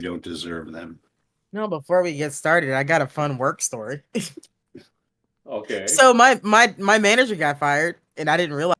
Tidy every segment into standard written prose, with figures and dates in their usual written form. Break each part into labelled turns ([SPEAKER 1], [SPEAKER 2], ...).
[SPEAKER 1] don't deserve them.
[SPEAKER 2] No, before we get started, I got a fun work story.
[SPEAKER 3] Okay.
[SPEAKER 2] So my manager got fired, and I didn't realize.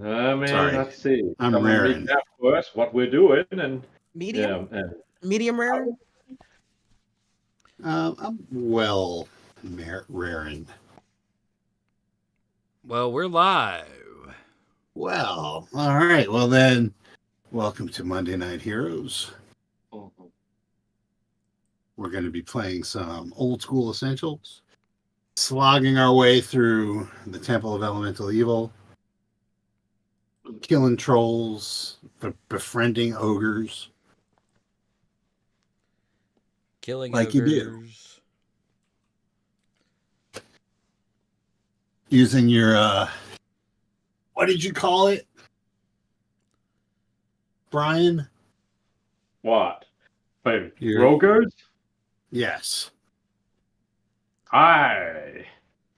[SPEAKER 3] I mean,
[SPEAKER 1] Sorry,
[SPEAKER 3] let's see.
[SPEAKER 1] I'm
[SPEAKER 3] Someone
[SPEAKER 1] raring.
[SPEAKER 3] recap first what we're doing, and
[SPEAKER 2] Medium,
[SPEAKER 3] yeah, and
[SPEAKER 2] medium rare.
[SPEAKER 1] I'm well raring.
[SPEAKER 4] Well, we're live.
[SPEAKER 1] Well, all right. Well then, welcome to Monday Night Heroes. We're going to be playing some old school essentials, slogging our way through the Temple of Elemental Evil, killing trolls, befriending ogres,
[SPEAKER 4] Killing
[SPEAKER 1] like you do,
[SPEAKER 4] ogres.
[SPEAKER 1] using your what did you call it, Brian?
[SPEAKER 3] what? Wait,
[SPEAKER 1] Your
[SPEAKER 3] Rogers?
[SPEAKER 1] yes.
[SPEAKER 3] Aye.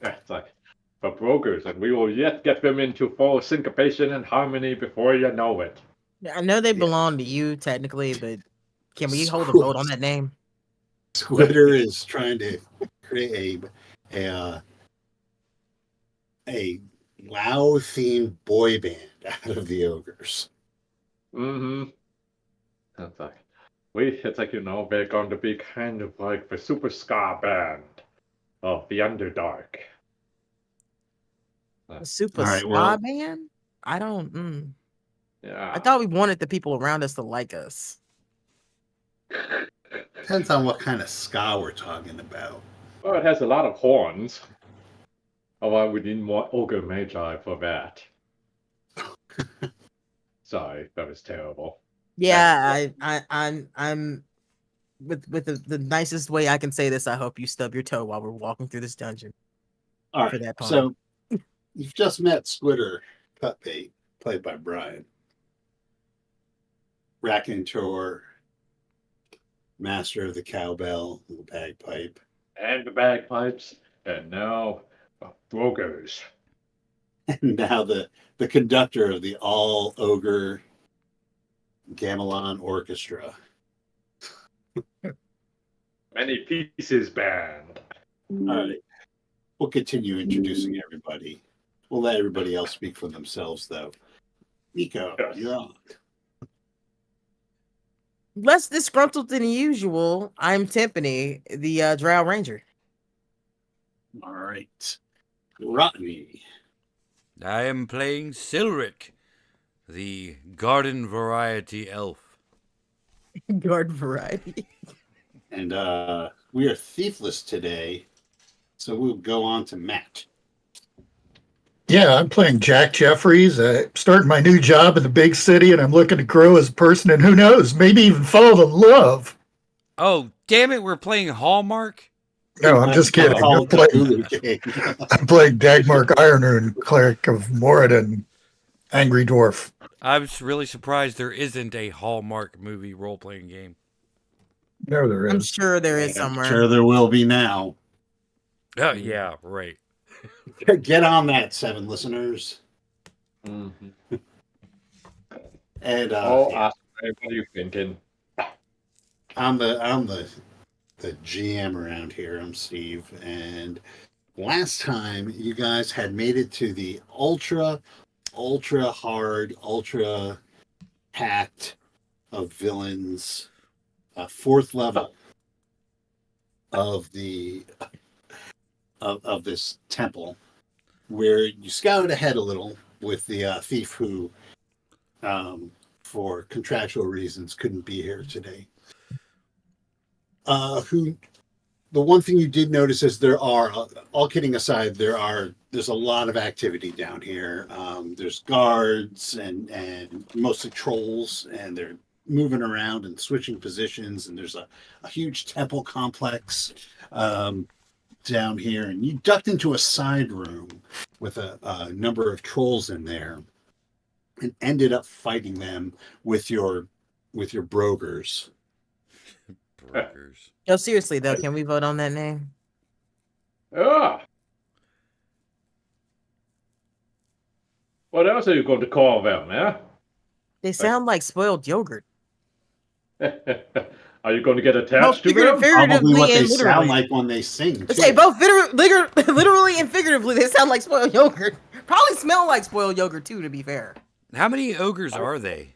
[SPEAKER 3] It's like the brokers, and we will yet get them into full syncopation and harmony before you know it.
[SPEAKER 2] I know they
[SPEAKER 1] Yeah.
[SPEAKER 2] belong to you technically, but can we hold a
[SPEAKER 1] Squid-
[SPEAKER 2] vote on that name?
[SPEAKER 1] Squitter is trying to create a WoW themed boy band out of the ogres.
[SPEAKER 3] Mm-hmm. It's like it's like they're going to be kind of like the super ska band of the Underdark.
[SPEAKER 2] A super
[SPEAKER 1] All right.
[SPEAKER 2] ska
[SPEAKER 1] Well,
[SPEAKER 2] band? I don't.
[SPEAKER 3] Yeah.
[SPEAKER 2] I thought we wanted the people around us to like us.
[SPEAKER 1] depends on what kind of ska we're talking about.
[SPEAKER 3] Well, it has a lot of horns. Although we need more ogre magi for that. Sorry, that was terrible.
[SPEAKER 2] Yeah, I'm with the nicest way I can say this. I hope you stub your toe while we're walking through this dungeon.
[SPEAKER 1] All
[SPEAKER 2] For
[SPEAKER 1] right.
[SPEAKER 2] that pun.
[SPEAKER 1] So you've just met Squitter Cutbait, played by Brian. Raconteur master of the cowbell, the bagpipe.
[SPEAKER 3] And the bagpipes, and now brokers.
[SPEAKER 1] And now the conductor of the all ogre gamelan orchestra.
[SPEAKER 3] Many pieces band.
[SPEAKER 1] All right, we'll continue introducing everybody. We'll let everybody else speak for themselves, though. Nico,
[SPEAKER 3] Yes.
[SPEAKER 1] you're on.
[SPEAKER 2] Less disgruntled than usual, I'm Timpani, the Drow Ranger.
[SPEAKER 1] All right, Rodney.
[SPEAKER 4] I am playing Silric, the garden variety elf.
[SPEAKER 2] Guard variety.
[SPEAKER 1] And we are thiefless today, so we'll go on to Matt.
[SPEAKER 5] Yeah, I'm playing Jack Jeffries. Starting my new job in the big city, and I'm looking to grow as a person, and who knows, maybe even fall in love.
[SPEAKER 4] Oh, damn it, we're playing Hallmark?
[SPEAKER 5] No, I'm just kidding.
[SPEAKER 1] All
[SPEAKER 5] I'm playing,
[SPEAKER 1] Cthulhu game.
[SPEAKER 5] I'm playing Dagmar Ironrune, cleric of Moradin, Angry Dwarf.
[SPEAKER 4] I'm really surprised there isn't a Hallmark movie role-playing game.
[SPEAKER 5] No, there
[SPEAKER 2] I'm
[SPEAKER 5] is.
[SPEAKER 2] sure there is
[SPEAKER 1] I'm
[SPEAKER 2] somewhere.
[SPEAKER 1] sure there will be now.
[SPEAKER 4] Oh, yeah, right.
[SPEAKER 1] Get on that, 7 listeners.
[SPEAKER 3] Mm-hmm.
[SPEAKER 1] And
[SPEAKER 3] Oh,
[SPEAKER 1] yeah,
[SPEAKER 3] what are you thinking?
[SPEAKER 1] I'm the GM around here. I'm Steve, and last time you guys had made it to the ultra hard, ultra packed of villains, 4th level of the of this temple, where you scouted ahead a little with the thief who, for contractual reasons, couldn't be here today. The one thing you did notice is there are, all kidding aside, there's a lot of activity down here. There's guards and mostly trolls, and they're moving around and switching positions, and there's a huge temple complex down here, and you ducked into a side room with a number of trolls in there and ended up fighting them with your brokers.
[SPEAKER 4] Brokers.
[SPEAKER 2] Yo, seriously though, can we vote on that name?
[SPEAKER 3] Ah. What else are you going to call them, eh?
[SPEAKER 2] They sound like spoiled yogurt.
[SPEAKER 3] Are you going to get
[SPEAKER 2] Both
[SPEAKER 3] attached to them?
[SPEAKER 1] Probably
[SPEAKER 2] figuratively
[SPEAKER 1] what they
[SPEAKER 2] and
[SPEAKER 1] sound
[SPEAKER 2] literally.
[SPEAKER 1] like when they sing.
[SPEAKER 2] Let's
[SPEAKER 1] too.
[SPEAKER 2] say both literally and figuratively, they sound like spoiled yogurt. Probably smell like spoiled yogurt too, to be fair.
[SPEAKER 4] How many ogres are they?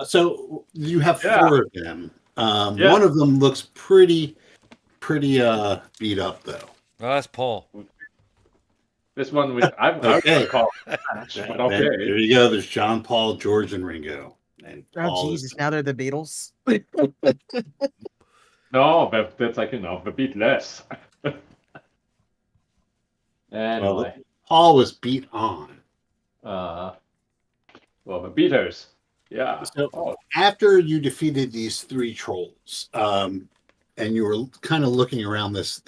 [SPEAKER 1] So you have
[SPEAKER 3] Yeah.
[SPEAKER 1] 4 of them.
[SPEAKER 3] Yeah.
[SPEAKER 1] One of them looks pretty beat up though.
[SPEAKER 4] Oh, that's Paul.
[SPEAKER 3] This one, I'm
[SPEAKER 1] Okay.
[SPEAKER 3] going to call Ash, but okay.
[SPEAKER 1] There you go. There's John, Paul, George, and Ringo. And
[SPEAKER 2] Oh
[SPEAKER 1] Paul
[SPEAKER 2] Jesus!
[SPEAKER 1] is-
[SPEAKER 2] Now they're the Beatles.
[SPEAKER 3] No, but that's like, a bit less. Anyway,
[SPEAKER 1] Paul was beat on.
[SPEAKER 3] well, the beaters. Yeah.
[SPEAKER 1] So
[SPEAKER 3] Oh,
[SPEAKER 1] after you defeated these 3 trolls, and you were kind of looking around this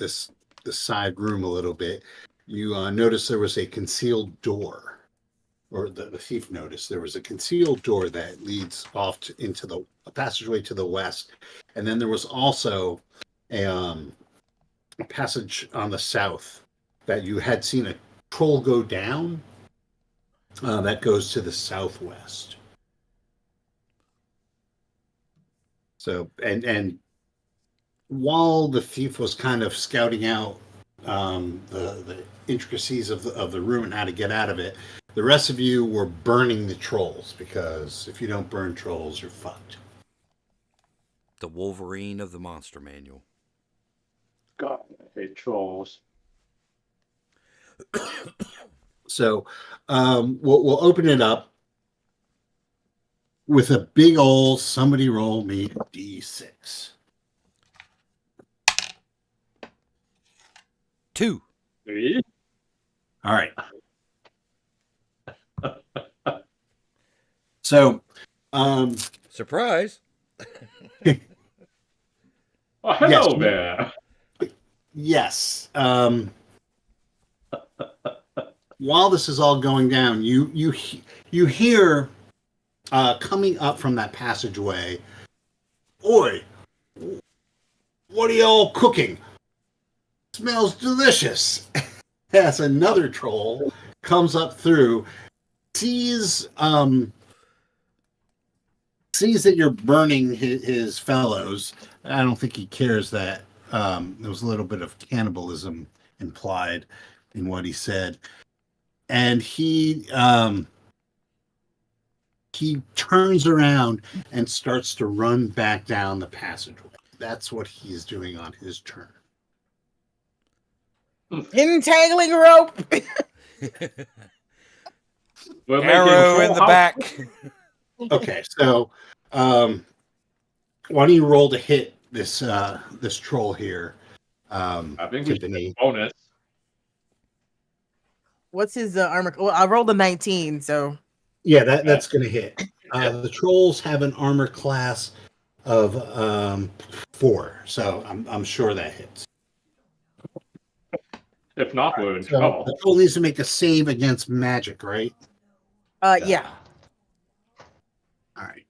[SPEAKER 1] side room a little bit, you noticed there was a concealed door, or the thief noticed there was a concealed door that leads off into a passageway to the west, and then there was also a passage on the south that you had seen a troll go down. That goes to the southwest. So, and while the thief was kind of scouting out the intricacies of the room and how to get out of it, the rest of you were burning the trolls, because if you don't burn trolls, you're fucked.
[SPEAKER 4] The Wolverine of the Monster Manual.
[SPEAKER 3] God, I hate trolls.
[SPEAKER 1] So we'll open it up with a big old somebody roll me D6.
[SPEAKER 4] 2.
[SPEAKER 3] 3?
[SPEAKER 1] All right. So,
[SPEAKER 4] Surprise.
[SPEAKER 3] Oh, hello
[SPEAKER 1] Yes.
[SPEAKER 3] there.
[SPEAKER 1] yes. While this is all going down, you hear coming up from that passageway, "Oi, What are y'all cooking? Smells delicious. As another troll comes up through, sees that you're burning his fellows. I don't think he cares that there was a little bit of cannibalism implied in what he said, and he turns around and starts to run back down the passageway. That's what he's doing on his turn.
[SPEAKER 2] Entangling rope.
[SPEAKER 3] We're making
[SPEAKER 4] Arrow in
[SPEAKER 3] troll
[SPEAKER 4] the
[SPEAKER 3] house-
[SPEAKER 4] back.
[SPEAKER 1] Okay, so why don't you roll to hit this this troll here?
[SPEAKER 3] I think we should
[SPEAKER 1] Tiffany.
[SPEAKER 3] get bonus.
[SPEAKER 2] What's his armor? Well, I rolled a 19, so
[SPEAKER 1] Yeah, that's going to hit. The trolls have an armor class of 4, so I'm sure that hits.
[SPEAKER 3] If not, we're in
[SPEAKER 1] So
[SPEAKER 3] trouble.
[SPEAKER 1] the troll needs to make a save against magic, right?
[SPEAKER 2] yeah.
[SPEAKER 1] All right.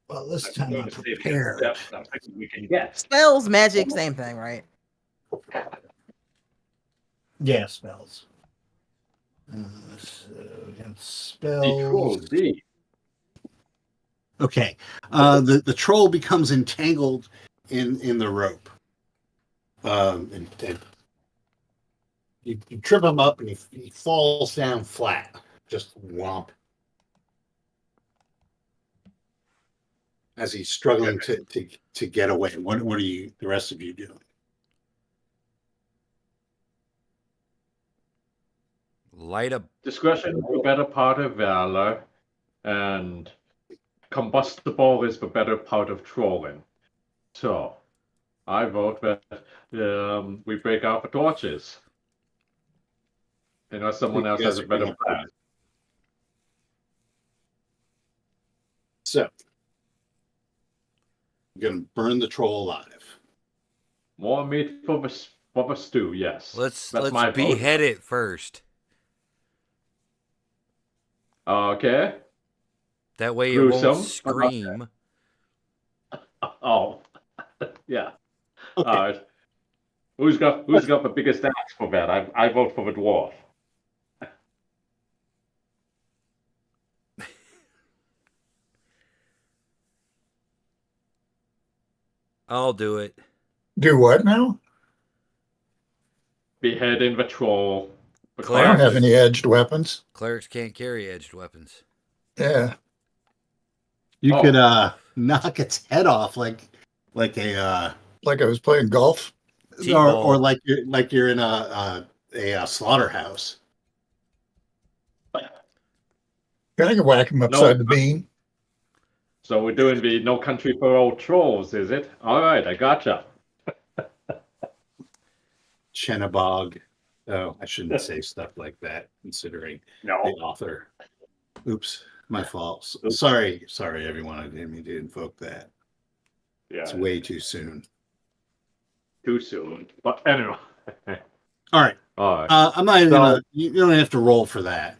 [SPEAKER 1] Well, this time
[SPEAKER 3] We're
[SPEAKER 1] I'm
[SPEAKER 3] gonna save against
[SPEAKER 1] prepared.
[SPEAKER 3] death, I'm thinking we can get.
[SPEAKER 2] Spells, magic, same thing, right?
[SPEAKER 1] Yeah, spells. So against
[SPEAKER 3] Control
[SPEAKER 1] spells.
[SPEAKER 3] D.
[SPEAKER 1] Okay. The troll becomes entangled in the rope. And you trip him up and he falls down flat. Just whomp. As he's struggling to get away. What are you the rest of you doing?
[SPEAKER 4] Light up.
[SPEAKER 3] Discretion is the better part of valor, and combustible is the better part of trolling. So, I vote that we break out the torches. Unless someone else has a better plan.
[SPEAKER 1] So you're gonna burn the troll alive.
[SPEAKER 3] More meat for the stew, yes.
[SPEAKER 4] Let's
[SPEAKER 3] That's my vote.
[SPEAKER 4] behead it first.
[SPEAKER 3] Okay.
[SPEAKER 4] That way it
[SPEAKER 3] Gruesome.
[SPEAKER 4] won't scream.
[SPEAKER 3] Oh, yeah.
[SPEAKER 1] Okay.
[SPEAKER 3] All right. Who's got the biggest axe for that? I vote for the dwarf.
[SPEAKER 4] I'll do it.
[SPEAKER 5] Do what now?
[SPEAKER 3] Beheading the troll. The
[SPEAKER 5] I
[SPEAKER 4] Claire.
[SPEAKER 5] don't
[SPEAKER 3] classic.
[SPEAKER 5] have any edged weapons.
[SPEAKER 4] Clerics can't carry edged weapons.
[SPEAKER 5] Yeah.
[SPEAKER 1] You
[SPEAKER 3] Oh.
[SPEAKER 1] could knock its head off like a
[SPEAKER 5] Like I was playing golf.
[SPEAKER 4] T-ball.
[SPEAKER 1] or like you're in a slaughterhouse.
[SPEAKER 5] I can whack him upside the bean.
[SPEAKER 3] So we're doing the No Country for Old Trolls, is it? All right, I gotcha.
[SPEAKER 1] Chenabog. Oh, I shouldn't say stuff like that, considering the
[SPEAKER 3] No.
[SPEAKER 1] author. Oops, my fault. Sorry, everyone. I didn't mean to invoke that.
[SPEAKER 3] Yeah.
[SPEAKER 1] It's way too soon.
[SPEAKER 3] Too soon. But anyway.
[SPEAKER 1] All right.
[SPEAKER 3] All right.
[SPEAKER 1] I'm not even
[SPEAKER 3] So-
[SPEAKER 1] gonna. You don't have to roll for that.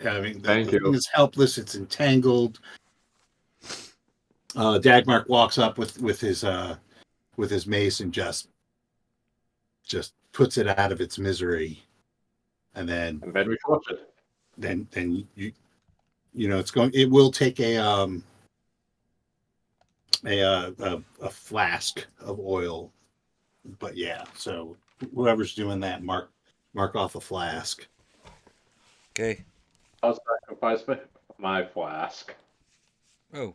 [SPEAKER 1] I mean,
[SPEAKER 3] Thank
[SPEAKER 1] the
[SPEAKER 3] you.
[SPEAKER 1] thing is helpless. It's entangled. Dagmark walks up with his mace and just puts it out of its misery, and then
[SPEAKER 3] And then we torch it.
[SPEAKER 1] then you know it will take a flask of oil, but yeah, so whoever's doing that, mark off a flask.
[SPEAKER 4] Okay.
[SPEAKER 3] I'll sacrifice my flask.
[SPEAKER 4] Oh.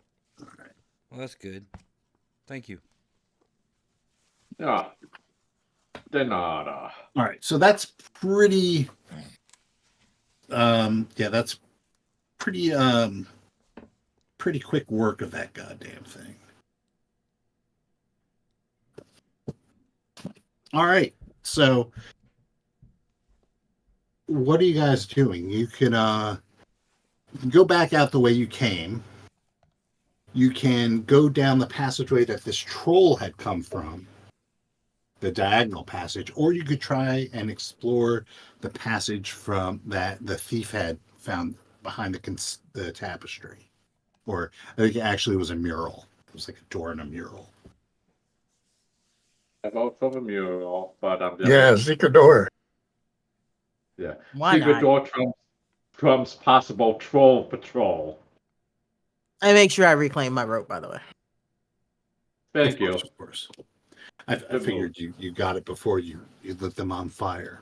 [SPEAKER 4] Well, that's good. Thank you.
[SPEAKER 3] Yeah. De nada.
[SPEAKER 1] All right, so that's pretty that's pretty quick work of that goddamn thing. All right, so what are you guys doing? You can go back out the way you came. You can go down the passageway that this troll had come from, the diagonal passage, or you could try and explore the passage from that the thief had found behind the tapestry, or I think it actually was a mural was like a door and a mural.
[SPEAKER 3] I vote for the mural, but I'm just
[SPEAKER 5] Yeah, secret door.
[SPEAKER 3] yeah.
[SPEAKER 2] Why
[SPEAKER 3] Secret
[SPEAKER 2] not?
[SPEAKER 3] door trumps possible troll patrol.
[SPEAKER 2] I make sure I reclaim my rope, by the way.
[SPEAKER 3] Thank
[SPEAKER 1] Of
[SPEAKER 3] you.
[SPEAKER 1] course, of course. I
[SPEAKER 3] Good
[SPEAKER 1] figured you got it before you lit them on fire.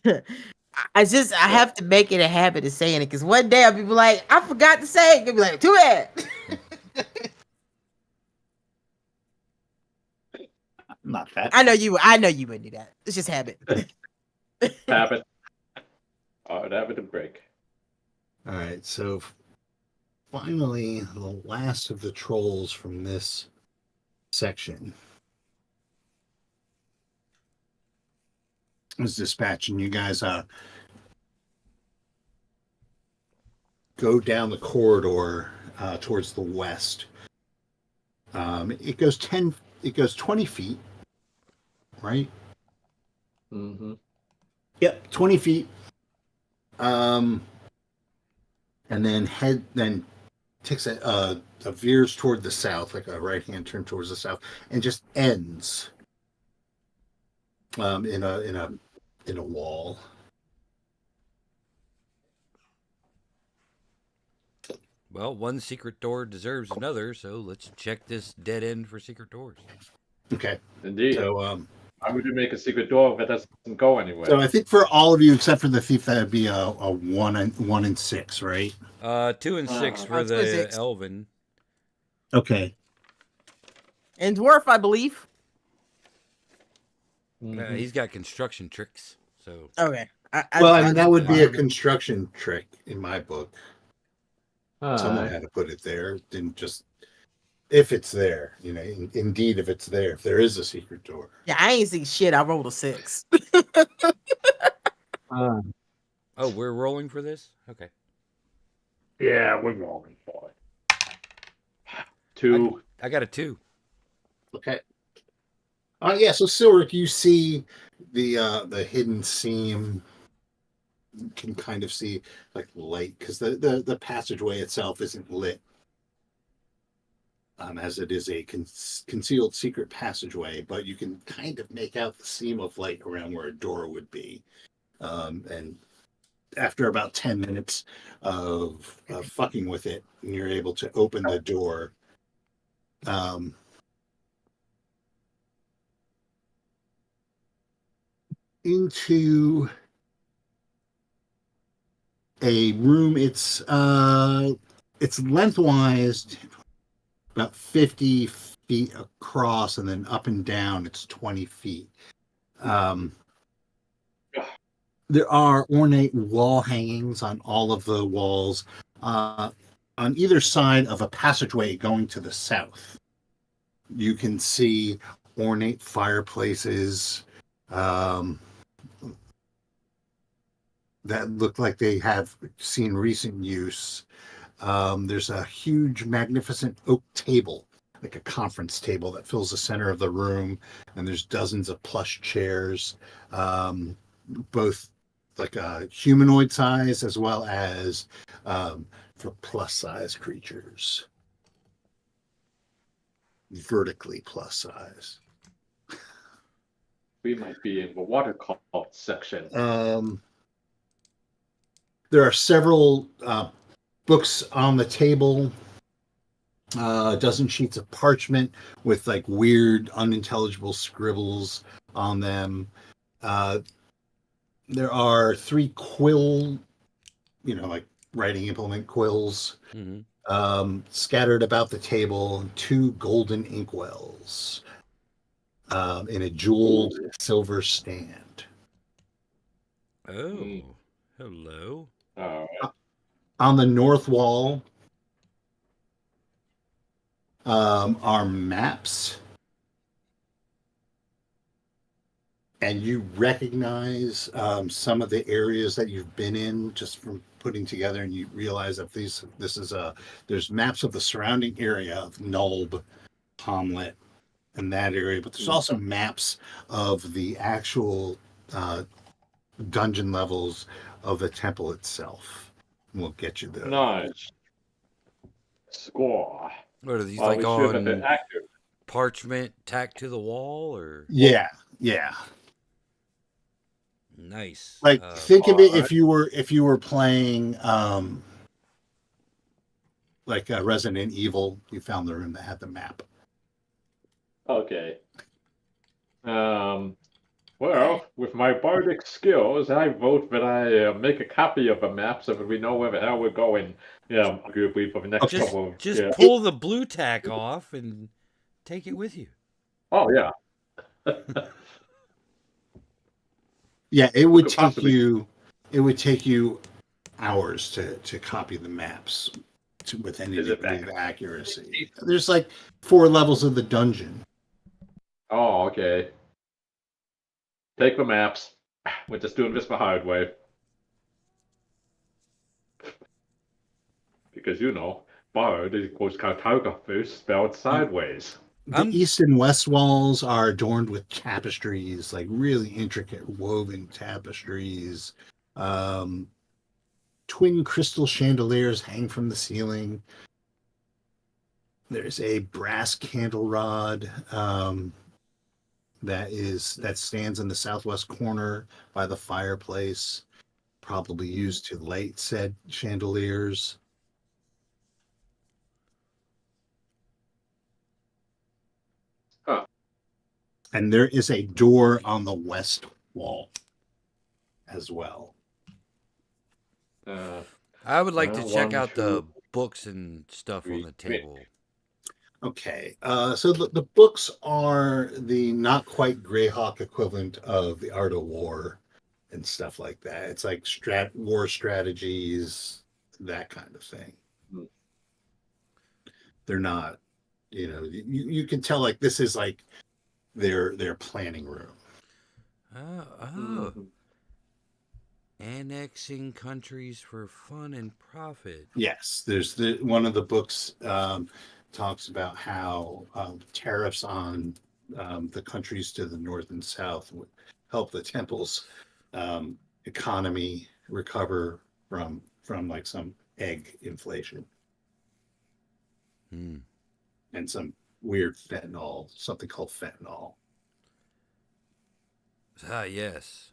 [SPEAKER 2] I have to make it a habit of saying it because one day I'll be like, I forgot to say it. You'll be like, too bad.
[SPEAKER 1] Not that.
[SPEAKER 2] I know you would do that. It's just habit.
[SPEAKER 3] Habit. Habit to break.
[SPEAKER 1] All right, so finally, the last of the trolls from this section is dispatched, and you guys go down the corridor towards the west. It goes 20 feet, right?
[SPEAKER 3] Mm-hmm.
[SPEAKER 1] Yep, 20 feet. And then takes a veers toward the south, like a right hand turn towards the south, and just ends in a wall.
[SPEAKER 4] Well, one secret door deserves another, so let's check this dead end for secret doors.
[SPEAKER 1] Okay.
[SPEAKER 3] Indeed.
[SPEAKER 1] So
[SPEAKER 3] How would you make a secret door if it doesn't go anywhere?
[SPEAKER 1] so I think for all of you except for the thief, that'd be a 1 and 6, right?
[SPEAKER 4] 2 and 6 for
[SPEAKER 2] 2 and
[SPEAKER 4] the
[SPEAKER 2] 6.
[SPEAKER 4] elven.
[SPEAKER 1] Okay.
[SPEAKER 2] And dwarf, I believe.
[SPEAKER 3] Mhm.
[SPEAKER 4] He's got construction tricks, so
[SPEAKER 2] Okay.
[SPEAKER 1] Well, I mean, that would be a construction trick in my book. Someone
[SPEAKER 3] Alright.
[SPEAKER 1] had to put it there. Didn't just if it's there, indeed, if it's there, if there is a secret door.
[SPEAKER 2] Yeah, I ain't see shit. I rolled a 6.
[SPEAKER 3] Uh,
[SPEAKER 4] oh, we're rolling for this? Okay.
[SPEAKER 3] yeah, we're rolling for it. 2.
[SPEAKER 4] I got a 2.
[SPEAKER 1] Okay. Yeah, so Silric, you see the hidden seam. You can kind of see like light because the passageway itself isn't lit. As it is a concealed secret passageway, but you can kind of make out the seam of light around where a door would be. And after about 10 minutes of fucking with it, you're able to open the door. Into a room. It's lengthwise about 50 feet across, and then up and down it's 20 feet. There are ornate wall hangings on all of the walls on either side of a passageway going to the south. You can see ornate fireplaces that look like they have seen recent use. There's a huge, magnificent oak table, like a conference table that fills the center of the room, and there's dozens of plush chairs, both like a humanoid size as well as for plus size creatures, vertically plus size.
[SPEAKER 3] We might be in the water cult section.
[SPEAKER 1] There are several books on the table, a dozen sheets of parchment with like weird, unintelligible scribbles on them. There are 3 quill, like writing implement quills, scattered about the hello, and 2 golden inkwells in a jeweled silver stand.
[SPEAKER 4] Oh, hello.
[SPEAKER 1] On the north wall are maps, and you recognize some of the areas that you've been in just from putting together, and you realize that there's maps of the surrounding area of Nulb, Hamlet, and that area, but there's also maps of the actual dungeon levels of the temple itself. We'll get you there.
[SPEAKER 3] Nice. Score.
[SPEAKER 4] What are these
[SPEAKER 3] Are
[SPEAKER 4] like
[SPEAKER 3] we sure that they're
[SPEAKER 4] on
[SPEAKER 3] accurate?
[SPEAKER 4] parchment tacked to the wall or
[SPEAKER 1] Yeah, yeah.
[SPEAKER 4] nice?
[SPEAKER 1] Like think of it
[SPEAKER 3] alright.
[SPEAKER 1] if you were playing like Resident Evil, you found the room that had the map.
[SPEAKER 3] Okay. Well, with my bardic skills, I vote that I make a copy of the map so that we know where the hell we're going. Yeah, arguably for the next
[SPEAKER 1] Okay.
[SPEAKER 3] couple of
[SPEAKER 4] Just
[SPEAKER 3] yeah.
[SPEAKER 4] pull the blue tack off and take it with you.
[SPEAKER 3] Oh yeah.
[SPEAKER 1] Yeah, it
[SPEAKER 3] Who
[SPEAKER 1] would
[SPEAKER 3] could
[SPEAKER 1] take
[SPEAKER 3] possibly-
[SPEAKER 1] you hours to copy the maps with any
[SPEAKER 3] Is it
[SPEAKER 1] degree of
[SPEAKER 3] back?
[SPEAKER 1] accuracy. There's like 4 levels of the dungeon.
[SPEAKER 3] Oh, okay. Take the maps. We're just doing this the hard way. Because bard equals cartographer spelled sideways.
[SPEAKER 1] The
[SPEAKER 4] I'm-
[SPEAKER 1] east and west walls are adorned with tapestries, like really intricate woven tapestries. Twin crystal chandeliers hang from the ceiling. There's a brass candle rod that stands in the southwest corner by the fireplace, probably used to light said chandeliers.
[SPEAKER 3] Huh.
[SPEAKER 1] And there is a door on the west wall as well.
[SPEAKER 4] I would like to
[SPEAKER 3] Well,
[SPEAKER 4] check
[SPEAKER 3] 1,
[SPEAKER 4] out the
[SPEAKER 3] 2,
[SPEAKER 4] books and stuff on
[SPEAKER 3] 3,
[SPEAKER 4] the table.
[SPEAKER 1] Okay, so the books are the not quite Greyhawk equivalent of the Art of War and stuff like that. It's like war strategies, that kind of thing.
[SPEAKER 3] Hmm.
[SPEAKER 1] They're not, you can tell like this is like their planning room.
[SPEAKER 3] Mhm.
[SPEAKER 4] Annexing countries for fun and profit.
[SPEAKER 1] Yes, there's one of the books talks about how tariffs on the countries to the north and south would help the temple's economy recover from like some egg inflation
[SPEAKER 4] Hmm.
[SPEAKER 1] and some weird fentanyl, something called fentanyl.
[SPEAKER 4] Ah, yes.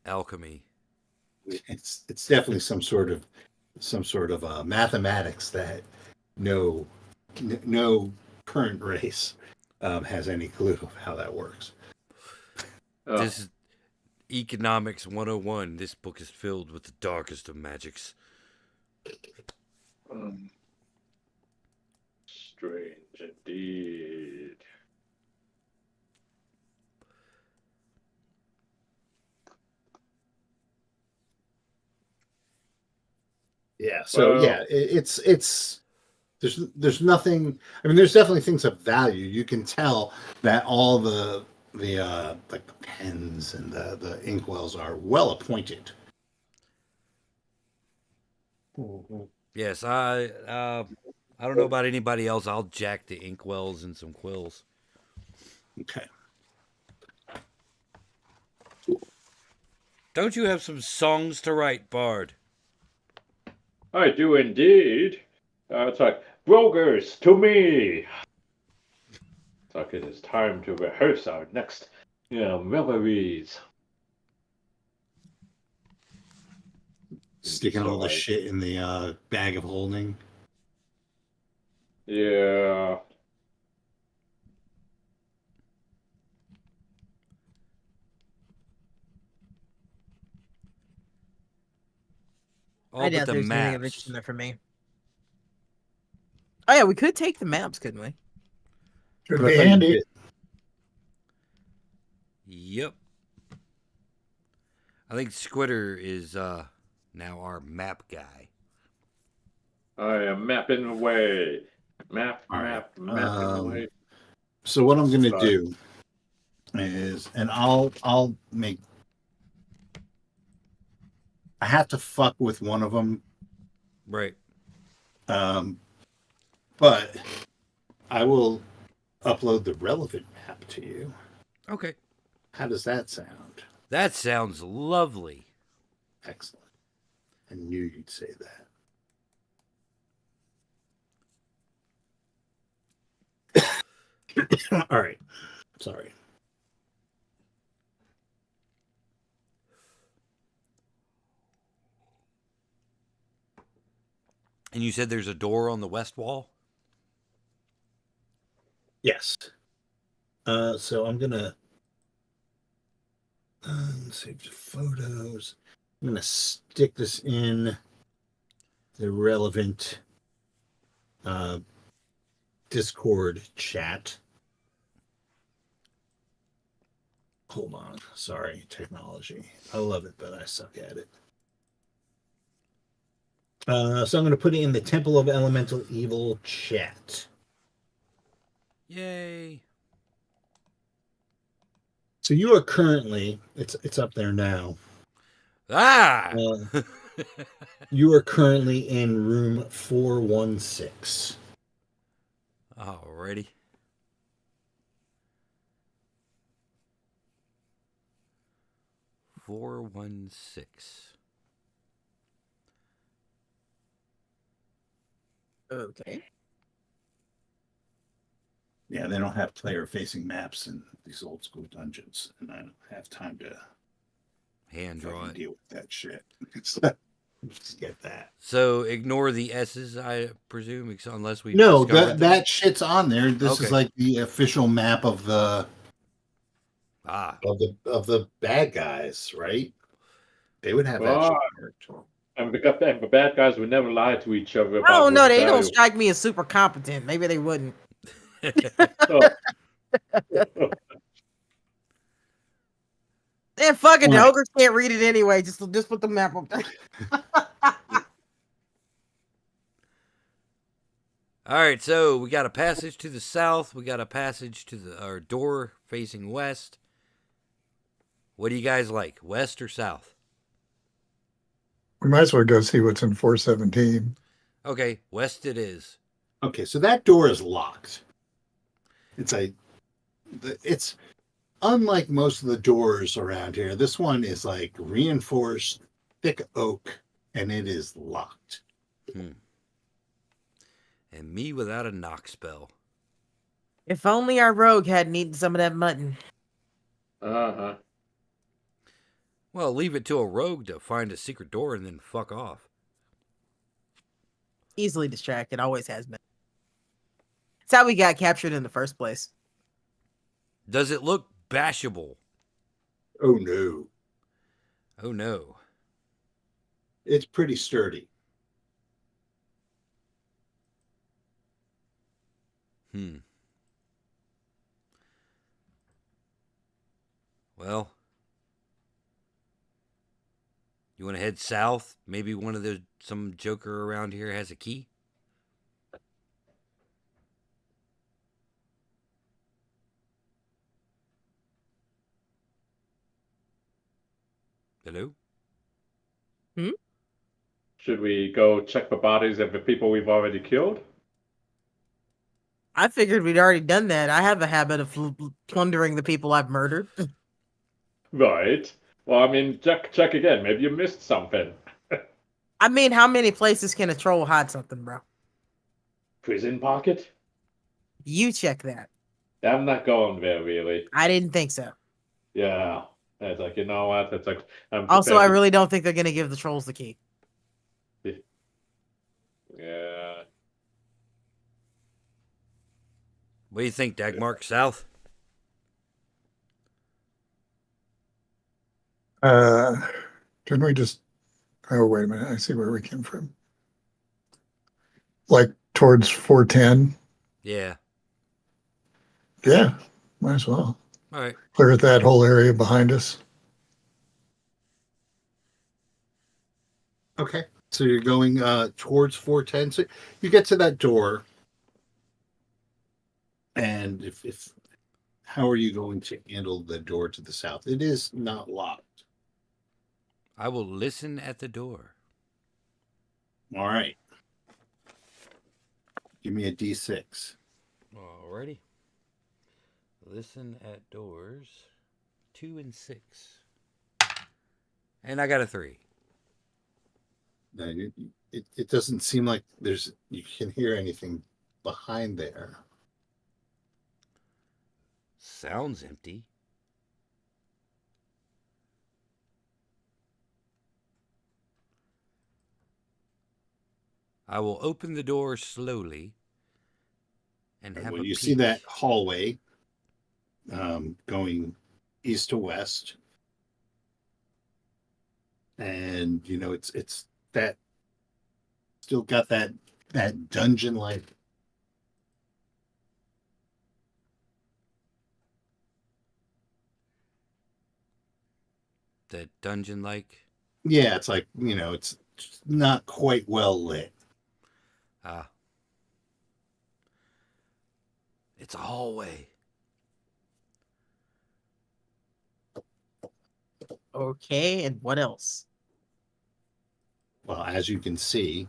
[SPEAKER 4] Alchemy.
[SPEAKER 1] It's definitely some sort of mathematics that no current race has any clue of how that works.
[SPEAKER 3] Oh,
[SPEAKER 4] This is Economics 101. This book is filled with the darkest of magics.
[SPEAKER 3] Strange indeed.
[SPEAKER 1] Yeah. So
[SPEAKER 3] Well-
[SPEAKER 1] yeah, it's there's nothing. I mean, there's definitely things of value. You can tell that all the like the pens and the inkwells are well appointed.
[SPEAKER 4] Yes, I don't know about anybody else. I'll jack the inkwells and some quills.
[SPEAKER 1] Okay.
[SPEAKER 4] Don't you have some songs to write, Bard?
[SPEAKER 3] I do indeed. It's like, Brokers, to me! It's like it is time to rehearse our next memories.
[SPEAKER 1] Sticking all the
[SPEAKER 3] So,
[SPEAKER 1] shit in the bag of holding.
[SPEAKER 3] Yeah.
[SPEAKER 4] All
[SPEAKER 2] I
[SPEAKER 4] but
[SPEAKER 2] doubt
[SPEAKER 4] the
[SPEAKER 2] there's anything of
[SPEAKER 4] maps.
[SPEAKER 2] interest in there for me. Oh yeah, we could take the maps, couldn't we?
[SPEAKER 5] Should
[SPEAKER 1] But I
[SPEAKER 5] be
[SPEAKER 1] thought you
[SPEAKER 5] handy.
[SPEAKER 1] did.
[SPEAKER 4] Yep. I think Squitter is now our map guy.
[SPEAKER 3] I am mapping away. Mapping
[SPEAKER 1] Um,
[SPEAKER 3] away.
[SPEAKER 1] So what I'm gonna
[SPEAKER 3] Sorry.
[SPEAKER 1] do is, and I'll make. I have to fuck with one of them,
[SPEAKER 4] Right.
[SPEAKER 1] but I will upload the relevant map to you.
[SPEAKER 4] Okay.
[SPEAKER 1] How does that sound?
[SPEAKER 4] That sounds lovely.
[SPEAKER 1] Excellent. I knew you'd say that. All right. Sorry.
[SPEAKER 4] And you said there's a door on the west wall?
[SPEAKER 1] Yes. So I'm gonna save the photos. I'm gonna stick this in the relevant Discord chat. Hold on. Sorry, technology. I love it, but I suck at it. So I'm going to put it in the Temple of Elemental Evil chat.
[SPEAKER 4] Yay.
[SPEAKER 1] So you are currently, it's up there now.
[SPEAKER 4] Ah!
[SPEAKER 1] You are currently in room 416.
[SPEAKER 4] Alrighty. Four 1-6.
[SPEAKER 2] Okay.
[SPEAKER 1] Yeah, they don't have player-facing maps in these old school dungeons, and I don't have time to
[SPEAKER 4] Hand draw
[SPEAKER 1] fucking
[SPEAKER 4] it.
[SPEAKER 1] deal with that shit. Just get that.
[SPEAKER 4] So ignore the S's, I presume, unless we
[SPEAKER 1] No,
[SPEAKER 4] discovered them?
[SPEAKER 1] that shit's on there. This is
[SPEAKER 4] Okay.
[SPEAKER 1] like the official map of the of the bad guys, right? They would have that shit marked.
[SPEAKER 3] And the bad guys would never lie to each other about
[SPEAKER 2] Oh no,
[SPEAKER 3] what
[SPEAKER 2] they don't
[SPEAKER 3] value-
[SPEAKER 2] strike me as super competent. Maybe they wouldn't.
[SPEAKER 3] Oh.
[SPEAKER 2] And fuck it, the
[SPEAKER 1] Alright.
[SPEAKER 2] ogres can't read it anyway. Just put the map up there.
[SPEAKER 4] All right, so we got a passage to the south. We got a passage to our door facing west. What do you guys like, west or south?
[SPEAKER 5] We might as well go see what's in 417.
[SPEAKER 4] Okay, west it is.
[SPEAKER 1] Okay, so that door is locked. It's unlike most of the doors around here. This one is like reinforced thick oak, and it is locked.
[SPEAKER 4] And me without a knock spell.
[SPEAKER 2] If only our rogue hadn't eaten some of that mutton.
[SPEAKER 3] Uh-huh.
[SPEAKER 4] Well, leave it to a rogue to find a secret door and then fuck off.
[SPEAKER 2] Easily distracted, always has been. It's how we got captured in the first place.
[SPEAKER 4] Does it look bashable?
[SPEAKER 1] Oh no.
[SPEAKER 4] Oh no.
[SPEAKER 1] It's pretty sturdy.
[SPEAKER 4] Well, you want to head south? Maybe some joker around here has a key? Hello?
[SPEAKER 3] Should we go check the bodies of the people we've already killed?
[SPEAKER 2] I figured we'd already done that. I have a habit of plundering the people I've murdered.
[SPEAKER 3] Right. Well, I mean, check again. Maybe you missed something.
[SPEAKER 2] I mean, how many places can a troll hide something, bro?
[SPEAKER 3] Prison pocket?
[SPEAKER 2] You check that.
[SPEAKER 3] I'm not going there, really.
[SPEAKER 2] I didn't think so.
[SPEAKER 3] Yeah. It's like, you know what? It's like,
[SPEAKER 2] Also, I really don't think they're going to give the trolls the key.
[SPEAKER 3] Yeah.
[SPEAKER 4] What do you think, Dagmark? South?
[SPEAKER 5] Didn't we just... Oh, wait a minute. I see where we came from. Like towards 410?
[SPEAKER 4] Yeah.
[SPEAKER 5] Yeah, might as well.
[SPEAKER 4] All right.
[SPEAKER 5] Clear that whole area behind us.
[SPEAKER 1] Okay. So you're going towards 410. So you get to that door. And if how are you going to handle the door to the south? It is not locked.
[SPEAKER 4] I will listen at the door.
[SPEAKER 1] All right. Give me a D6.
[SPEAKER 4] Alrighty. Listen at doors. 2 and 6. And I got a 3.
[SPEAKER 1] Now, it doesn't seem like you can hear anything behind there.
[SPEAKER 4] Sounds empty. I will open the door slowly and have
[SPEAKER 1] Well,
[SPEAKER 4] a
[SPEAKER 1] you
[SPEAKER 4] peek.
[SPEAKER 1] see that hallway going east to west, and you know it's that still got that dungeon like.
[SPEAKER 4] That dungeon like.
[SPEAKER 1] Yeah, it's like, you know, it's not quite well lit.
[SPEAKER 4] Ah. It's a hallway.
[SPEAKER 2] Okay, and what else?
[SPEAKER 1] Well, as you can see,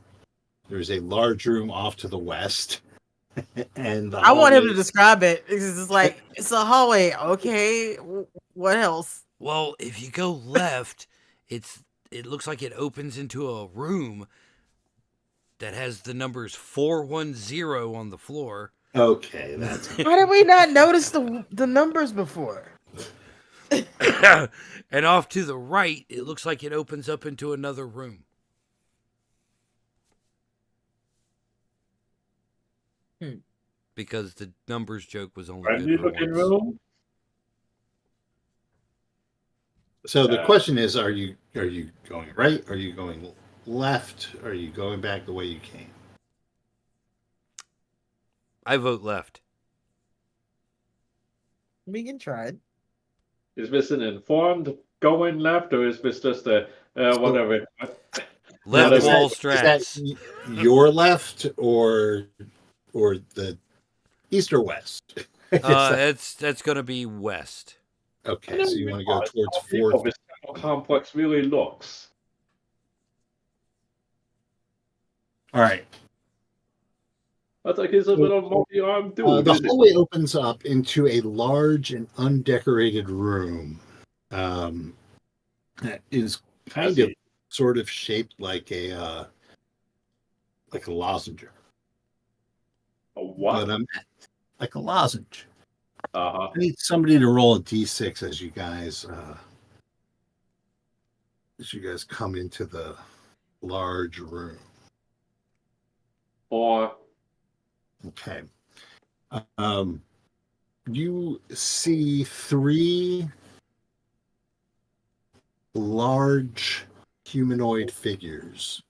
[SPEAKER 1] there's a large room off to the west. And the
[SPEAKER 2] I want him to
[SPEAKER 1] hallway-
[SPEAKER 2] describe it. It's just like it's a hallway. Okay, what else?
[SPEAKER 4] Well, if you go left, it looks like it opens into a room that has the numbers 410 on the floor.
[SPEAKER 1] Okay, that's
[SPEAKER 2] How did we not notice the numbers before?
[SPEAKER 4] And off to the right, it looks like it opens up into another room. Because the numbers joke was only
[SPEAKER 3] Friendly
[SPEAKER 4] good for
[SPEAKER 3] looking
[SPEAKER 4] once.
[SPEAKER 3] room.
[SPEAKER 1] so the question is, are you going right? Are you going left? Are you going back the way you came?
[SPEAKER 4] I vote left.
[SPEAKER 2] We can try it.
[SPEAKER 3] Is this an informed going left, or is this just a whatever?
[SPEAKER 4] Left
[SPEAKER 3] is
[SPEAKER 4] wall
[SPEAKER 1] Is
[SPEAKER 4] strats.
[SPEAKER 1] that your left or the east or west?
[SPEAKER 4] That's gonna be west.
[SPEAKER 1] Okay, so you want to go towards
[SPEAKER 3] How beautiful
[SPEAKER 1] fourth.
[SPEAKER 3] this temple complex really looks.
[SPEAKER 1] All right.
[SPEAKER 3] That's like his little multi-armed dude.
[SPEAKER 1] The
[SPEAKER 3] isn't it?
[SPEAKER 1] hallway opens up into a large and undecorated room. That is kind of sort of shaped like a lozenge.
[SPEAKER 3] A what?
[SPEAKER 1] But like a lozenge.
[SPEAKER 3] Uh-huh.
[SPEAKER 1] I need somebody to roll a d6 as you guys come into the large room.
[SPEAKER 3] Or
[SPEAKER 1] Okay. You see three large humanoid figures.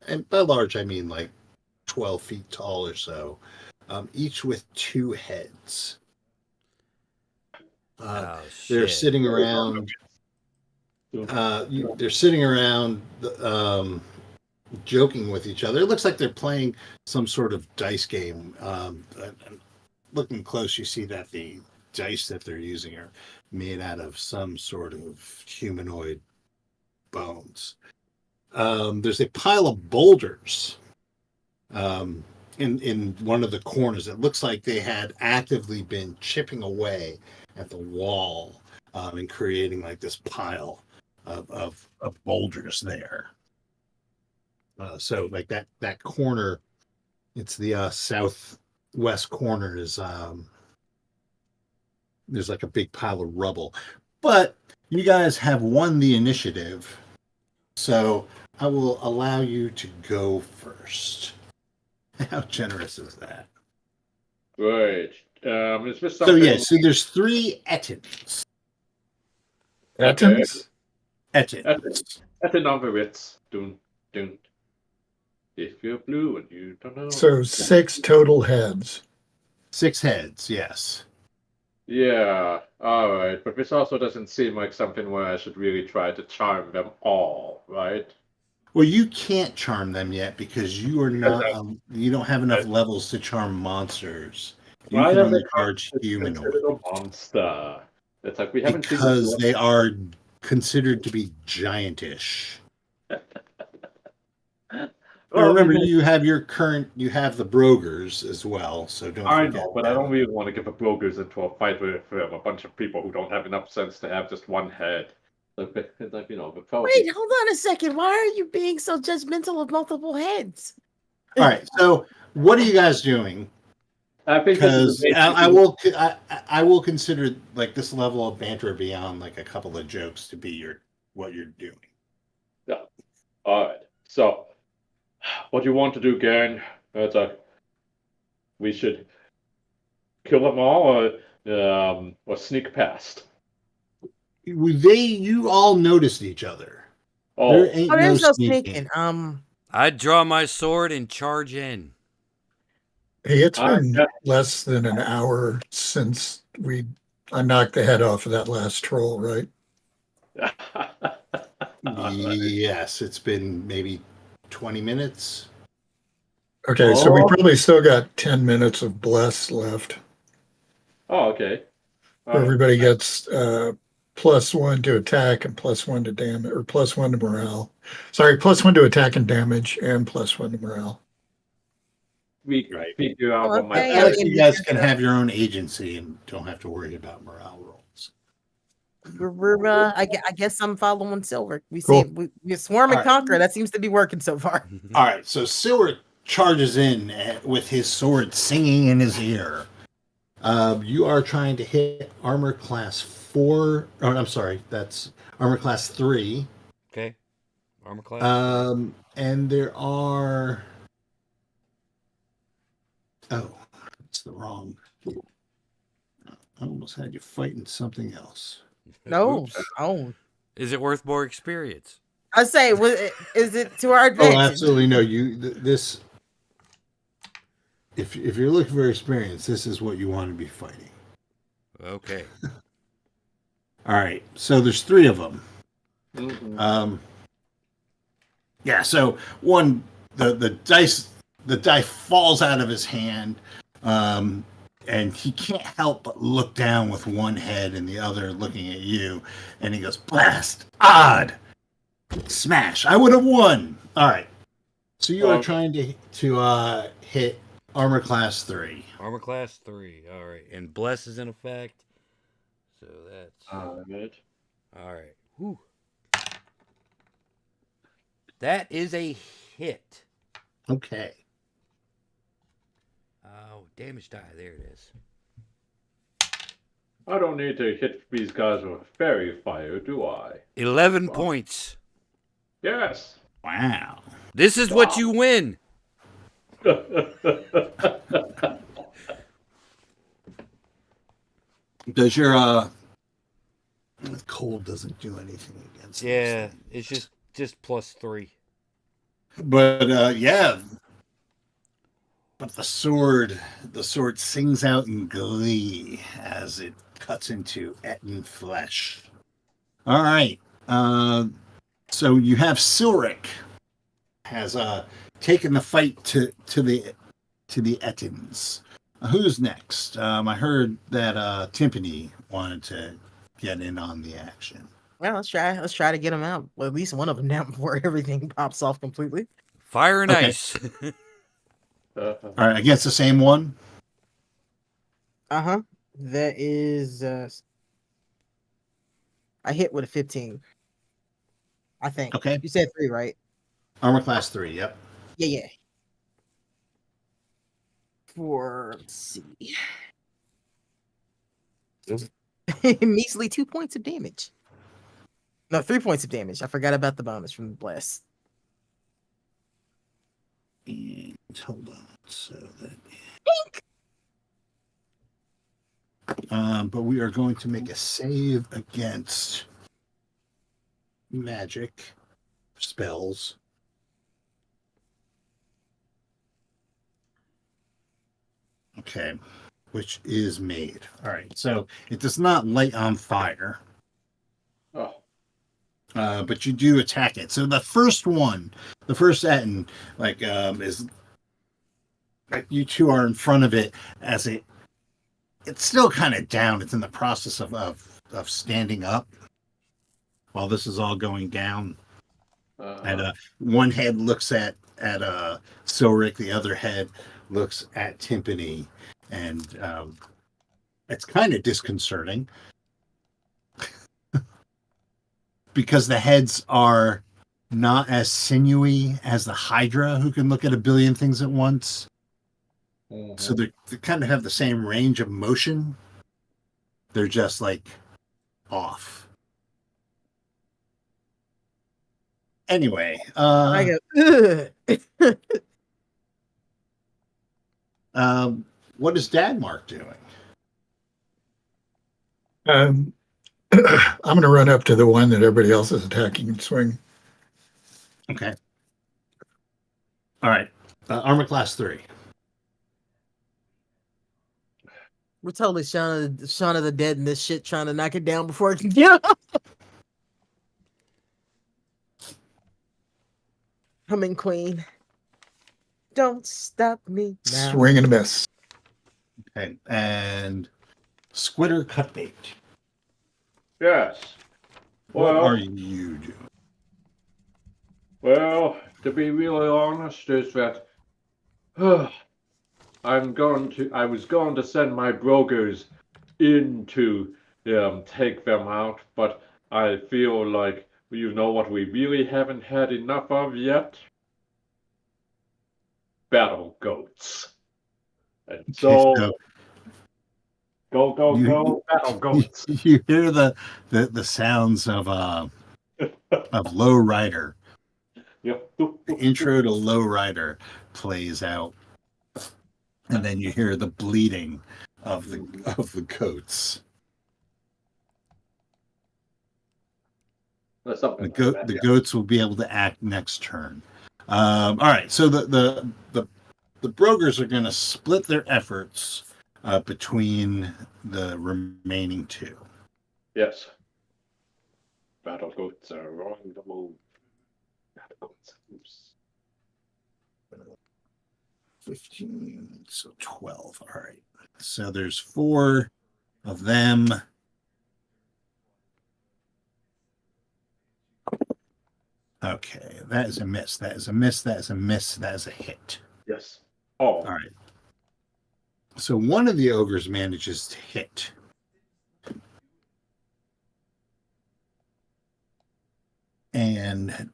[SPEAKER 1] And by large, I mean like 12 feet tall or so, each with two heads.
[SPEAKER 4] Oh
[SPEAKER 1] They're
[SPEAKER 4] shit.
[SPEAKER 1] sitting around. They're sitting around, joking with each other. It looks like they're playing some sort of dice game. Looking close, you see that the dice that they're using are made out of some sort of humanoid bones. There's a pile of boulders in one of the corners. It looks like they had actively been chipping away at the wall and creating like this pile of boulders there. So like that corner, it's the southwest corner is there's like a big pile of rubble. But you guys have won the initiative, so I will allow you to go first. How generous is that?
[SPEAKER 3] right. Is this
[SPEAKER 1] So
[SPEAKER 3] something?
[SPEAKER 1] yeah, so there's three Ettins.
[SPEAKER 5] Ettins?
[SPEAKER 1] Ettins.
[SPEAKER 3] Ethnogovitz. Dun. If you're blue and you don't know.
[SPEAKER 5] So 6 total heads.
[SPEAKER 1] 6 heads, yes.
[SPEAKER 3] Yeah, alright. But this also doesn't seem like something where I should really try to charm them all, right?
[SPEAKER 1] Well, you can't charm them yet because you are not. You don't have enough levels to charm monsters. You
[SPEAKER 3] Why
[SPEAKER 1] can
[SPEAKER 3] are
[SPEAKER 1] only
[SPEAKER 3] they
[SPEAKER 1] charge
[SPEAKER 3] considered
[SPEAKER 1] humanoid
[SPEAKER 3] a monster? It's like we haven't seen
[SPEAKER 1] because
[SPEAKER 3] this
[SPEAKER 1] they are considered to be giantish.
[SPEAKER 3] Well,
[SPEAKER 1] Remember,
[SPEAKER 3] maybe-
[SPEAKER 1] you have the Brogers as well, so don't
[SPEAKER 3] I
[SPEAKER 1] forget.
[SPEAKER 3] know, but I
[SPEAKER 1] them.
[SPEAKER 3] don't really want to get the brokers into a fight with a bunch of people who don't have enough sense to have just one head. It's like, you know, the fellow.
[SPEAKER 2] Wait, hold on a second. Why are you being so judgmental of multiple heads?
[SPEAKER 1] All right. So, what are you guys doing?
[SPEAKER 3] I think this is
[SPEAKER 1] Because
[SPEAKER 3] a
[SPEAKER 1] I will consider like this level of banter beyond like a couple of jokes to be what you're doing.
[SPEAKER 3] Yeah. All right. So, what you want to do, Garen? We should kill them all, or sneak past.
[SPEAKER 1] You all noticed each other.
[SPEAKER 3] Oh,
[SPEAKER 1] There ain't
[SPEAKER 2] Oh,
[SPEAKER 1] no
[SPEAKER 2] there's no
[SPEAKER 1] sneaking.
[SPEAKER 2] sneaking.
[SPEAKER 4] I'd draw my sword and charge in.
[SPEAKER 5] Hey, it's
[SPEAKER 3] I
[SPEAKER 5] been
[SPEAKER 3] guess-
[SPEAKER 5] less than an hour since I knocked the head off of that last troll, right?
[SPEAKER 1] Yes, it's been maybe 20 minutes.
[SPEAKER 5] Okay, so we
[SPEAKER 3] Oh.
[SPEAKER 5] probably still got 10 minutes of bless left.
[SPEAKER 3] Oh, okay.
[SPEAKER 5] Where everybody gets +1 to attack and +1 to damage, or +1 to morale. Sorry, +1 to attack and damage and +1 to morale.
[SPEAKER 3] We
[SPEAKER 1] Right.
[SPEAKER 3] figure out
[SPEAKER 2] Oh,
[SPEAKER 3] what my
[SPEAKER 2] okay,
[SPEAKER 1] I like
[SPEAKER 2] mean,
[SPEAKER 1] you guys
[SPEAKER 2] because,
[SPEAKER 1] can have your own agency and don't have to worry about morale rolls.
[SPEAKER 2] I guess I'm following Silver. We
[SPEAKER 5] Cool.
[SPEAKER 2] see we swarm and
[SPEAKER 1] All right.
[SPEAKER 2] conquer. That seems to be working so far.
[SPEAKER 1] All right, so Silver charges in with his sword singing in his ear. You are trying to hit armor class 4. Oh, I'm sorry, that's armor class 3.
[SPEAKER 4] Okay. Armor class.
[SPEAKER 1] And there are. Oh, that's the wrong. I almost had you fighting something else.
[SPEAKER 2] No,
[SPEAKER 4] Oops.
[SPEAKER 2] oh,
[SPEAKER 4] Is it worth more experience?
[SPEAKER 2] I say, is it to our
[SPEAKER 1] Oh,
[SPEAKER 2] advantage?
[SPEAKER 1] absolutely no. This. If you're looking for experience, this is what you want to be fighting.
[SPEAKER 4] Okay.
[SPEAKER 1] All right, so there's 3 of them.
[SPEAKER 3] Mhm.
[SPEAKER 1] Yeah, so one the die falls out of his hand, and he can't help but look down with one head and the other looking at you, and he goes, "Blast! Odd! Smash! I would have won!" All right, so you are trying to hit armor class 3.
[SPEAKER 4] Armor class 3. All right. And bless is in effect. So that's
[SPEAKER 3] All right.
[SPEAKER 4] all right. Whew. That is a hit.
[SPEAKER 1] Okay.
[SPEAKER 4] Oh, damage die. There it is.
[SPEAKER 3] I don't need to hit these guys with fairy fire, do I?
[SPEAKER 4] 11
[SPEAKER 3] Wow.
[SPEAKER 4] points.
[SPEAKER 3] Yes.
[SPEAKER 1] Wow.
[SPEAKER 4] This is what you win.
[SPEAKER 1] Does your cold doesn't do anything against those
[SPEAKER 4] Yeah,
[SPEAKER 1] things.
[SPEAKER 4] it's just +3.
[SPEAKER 1] But yeah. But the sword sings out in glee as it cuts into Etten flesh. All right. So you have Silric has taken the fight to the Ettins. Who's next? I heard that Timpani wanted to get in on the action.
[SPEAKER 2] Well, let's try to get them out. Well, at least one of them down before everything pops off completely.
[SPEAKER 4] Fire and
[SPEAKER 1] Okay.
[SPEAKER 4] ice.
[SPEAKER 1] All right, against the same one.
[SPEAKER 2] Uh-huh. That is I hit with a 15. I think.
[SPEAKER 1] Okay.
[SPEAKER 2] You said 3, right?
[SPEAKER 1] Armor class 3. Yep.
[SPEAKER 2] Yeah. Let's see. Measly 2 points of damage. No, 3 points of damage. I forgot about the bonus from the blast.
[SPEAKER 1] And hold on. So that. But we are going to make a save against magic spells. Okay, which is made. All right, so it does not light on fire,
[SPEAKER 3] Oh.
[SPEAKER 1] but you do attack it. So the first Etten, is like you two are in front of it as it's still kind of down. It's in the process of standing up while this is all going down. And one head looks at Silric, the other head looks at Timpani, and it's kind of disconcerting because the heads are not as sinewy as the Hydra, who can look at a billion things at once. So they kind of have the same range of motion. They're just like off. Anyway,
[SPEAKER 2] I go, ugh.
[SPEAKER 1] what is Dagmark doing?
[SPEAKER 5] I'm going to run up to the one that everybody else is attacking and swing.
[SPEAKER 1] Okay. All right. Armor class 3.
[SPEAKER 2] We're totally Shaun of the Dead in this shit, trying to knock it down before it can get up. Humming Queen. Don't stop me now.
[SPEAKER 5] Swing and a miss.
[SPEAKER 1] Okay. And Squitter Cutbait.
[SPEAKER 3] Yes.
[SPEAKER 1] What
[SPEAKER 3] Well,
[SPEAKER 1] are you doing?
[SPEAKER 3] well, to be really honest, is that I was going to send my brokers in to take them out, but I feel like you know what we really haven't had enough of yet? Battle goats. And so,
[SPEAKER 1] so
[SPEAKER 3] go,
[SPEAKER 1] you-
[SPEAKER 3] go, battle goats.
[SPEAKER 1] You hear the sounds of Low Rider.
[SPEAKER 3] Yep.
[SPEAKER 1] The intro to Low Rider plays out, and then you hear the bleeding of the goats.
[SPEAKER 3] That's something
[SPEAKER 1] The
[SPEAKER 3] like that,
[SPEAKER 1] the
[SPEAKER 3] yeah.
[SPEAKER 1] goats will be able to act next turn. All right, so the brokers are going to split their efforts between the remaining two.
[SPEAKER 3] Yes. Battle goats are on the move. Battle goats. Oops.
[SPEAKER 1] 15, so 12. All right. So there's 4 of them. Okay, that is a miss. That is a miss. That is a miss. That is a hit.
[SPEAKER 3] Yes. Oh.
[SPEAKER 1] All right. So one of the ogres manages to hit. And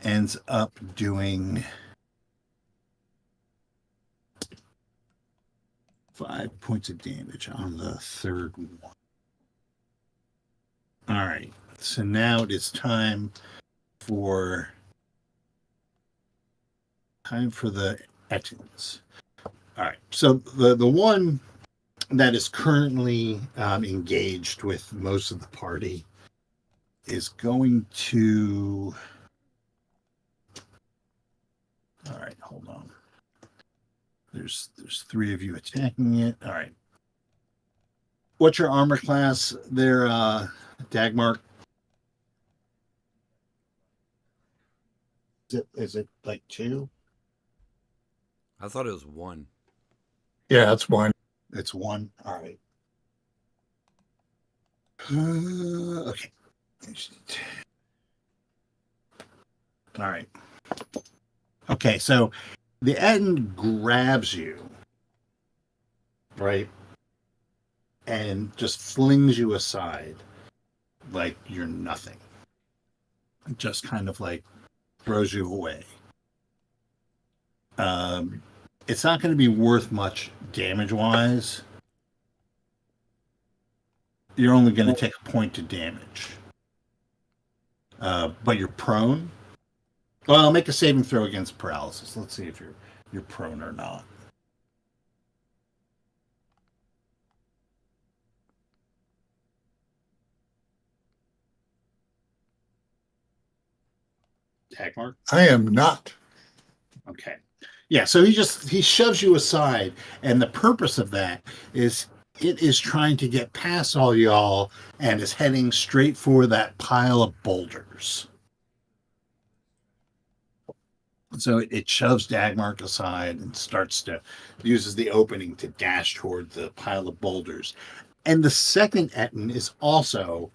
[SPEAKER 1] ends up doing 5 points of damage on the third one. All right. So now it is time for the Ettins. All right. So the one that is currently engaged with most of the party is going to. All right, hold on. There's 3 of you attacking it. All right. What's your armor class there, Dagmark? Is it like 2?
[SPEAKER 4] I thought it was 1.
[SPEAKER 5] Yeah, that's one.
[SPEAKER 1] It's 1. All right. Okay. All right. Okay, so the end grabs you, right? And just flings you aside like you're nothing. Just kind of like throws you away. It's not going to be worth much damage-wise. You're only going to take a point of damage. But you're prone. Well, make a saving throw against paralysis. Let's see if you're prone or not. Tag mark?
[SPEAKER 5] I am not.
[SPEAKER 1] Okay. Yeah, so he shoves you aside, and the purpose of that is it is trying to get past all y'all and is heading straight for that pile of boulders. So it shoves Dagmark aside and uses the opening to dash toward the pile of boulders. And the second Ettin is also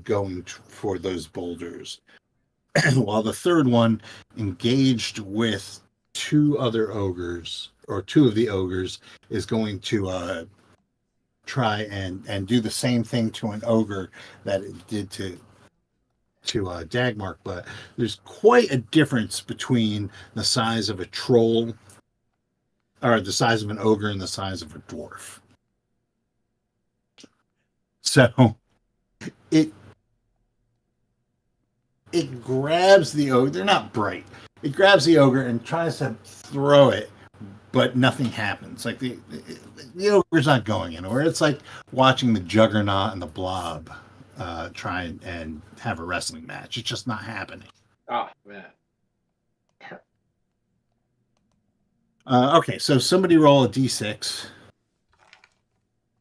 [SPEAKER 1] going for those boulders, while the third one engaged with 2 other ogres, or 2 of the ogres, is going to try and do the same thing to an ogre that it did to Dagmark, but there's quite a difference between the size of a troll are the size of an ogre and the size of a dwarf. So it grabs the ogre. They're not bright. It grabs the ogre and tries to throw it, but nothing happens. Like the ogre's not going anywhere. It's like watching the Juggernaut and the Blob try and have a wrestling match. It's just not happening.
[SPEAKER 3] Ah, man.
[SPEAKER 1] Okay, so somebody roll a d6.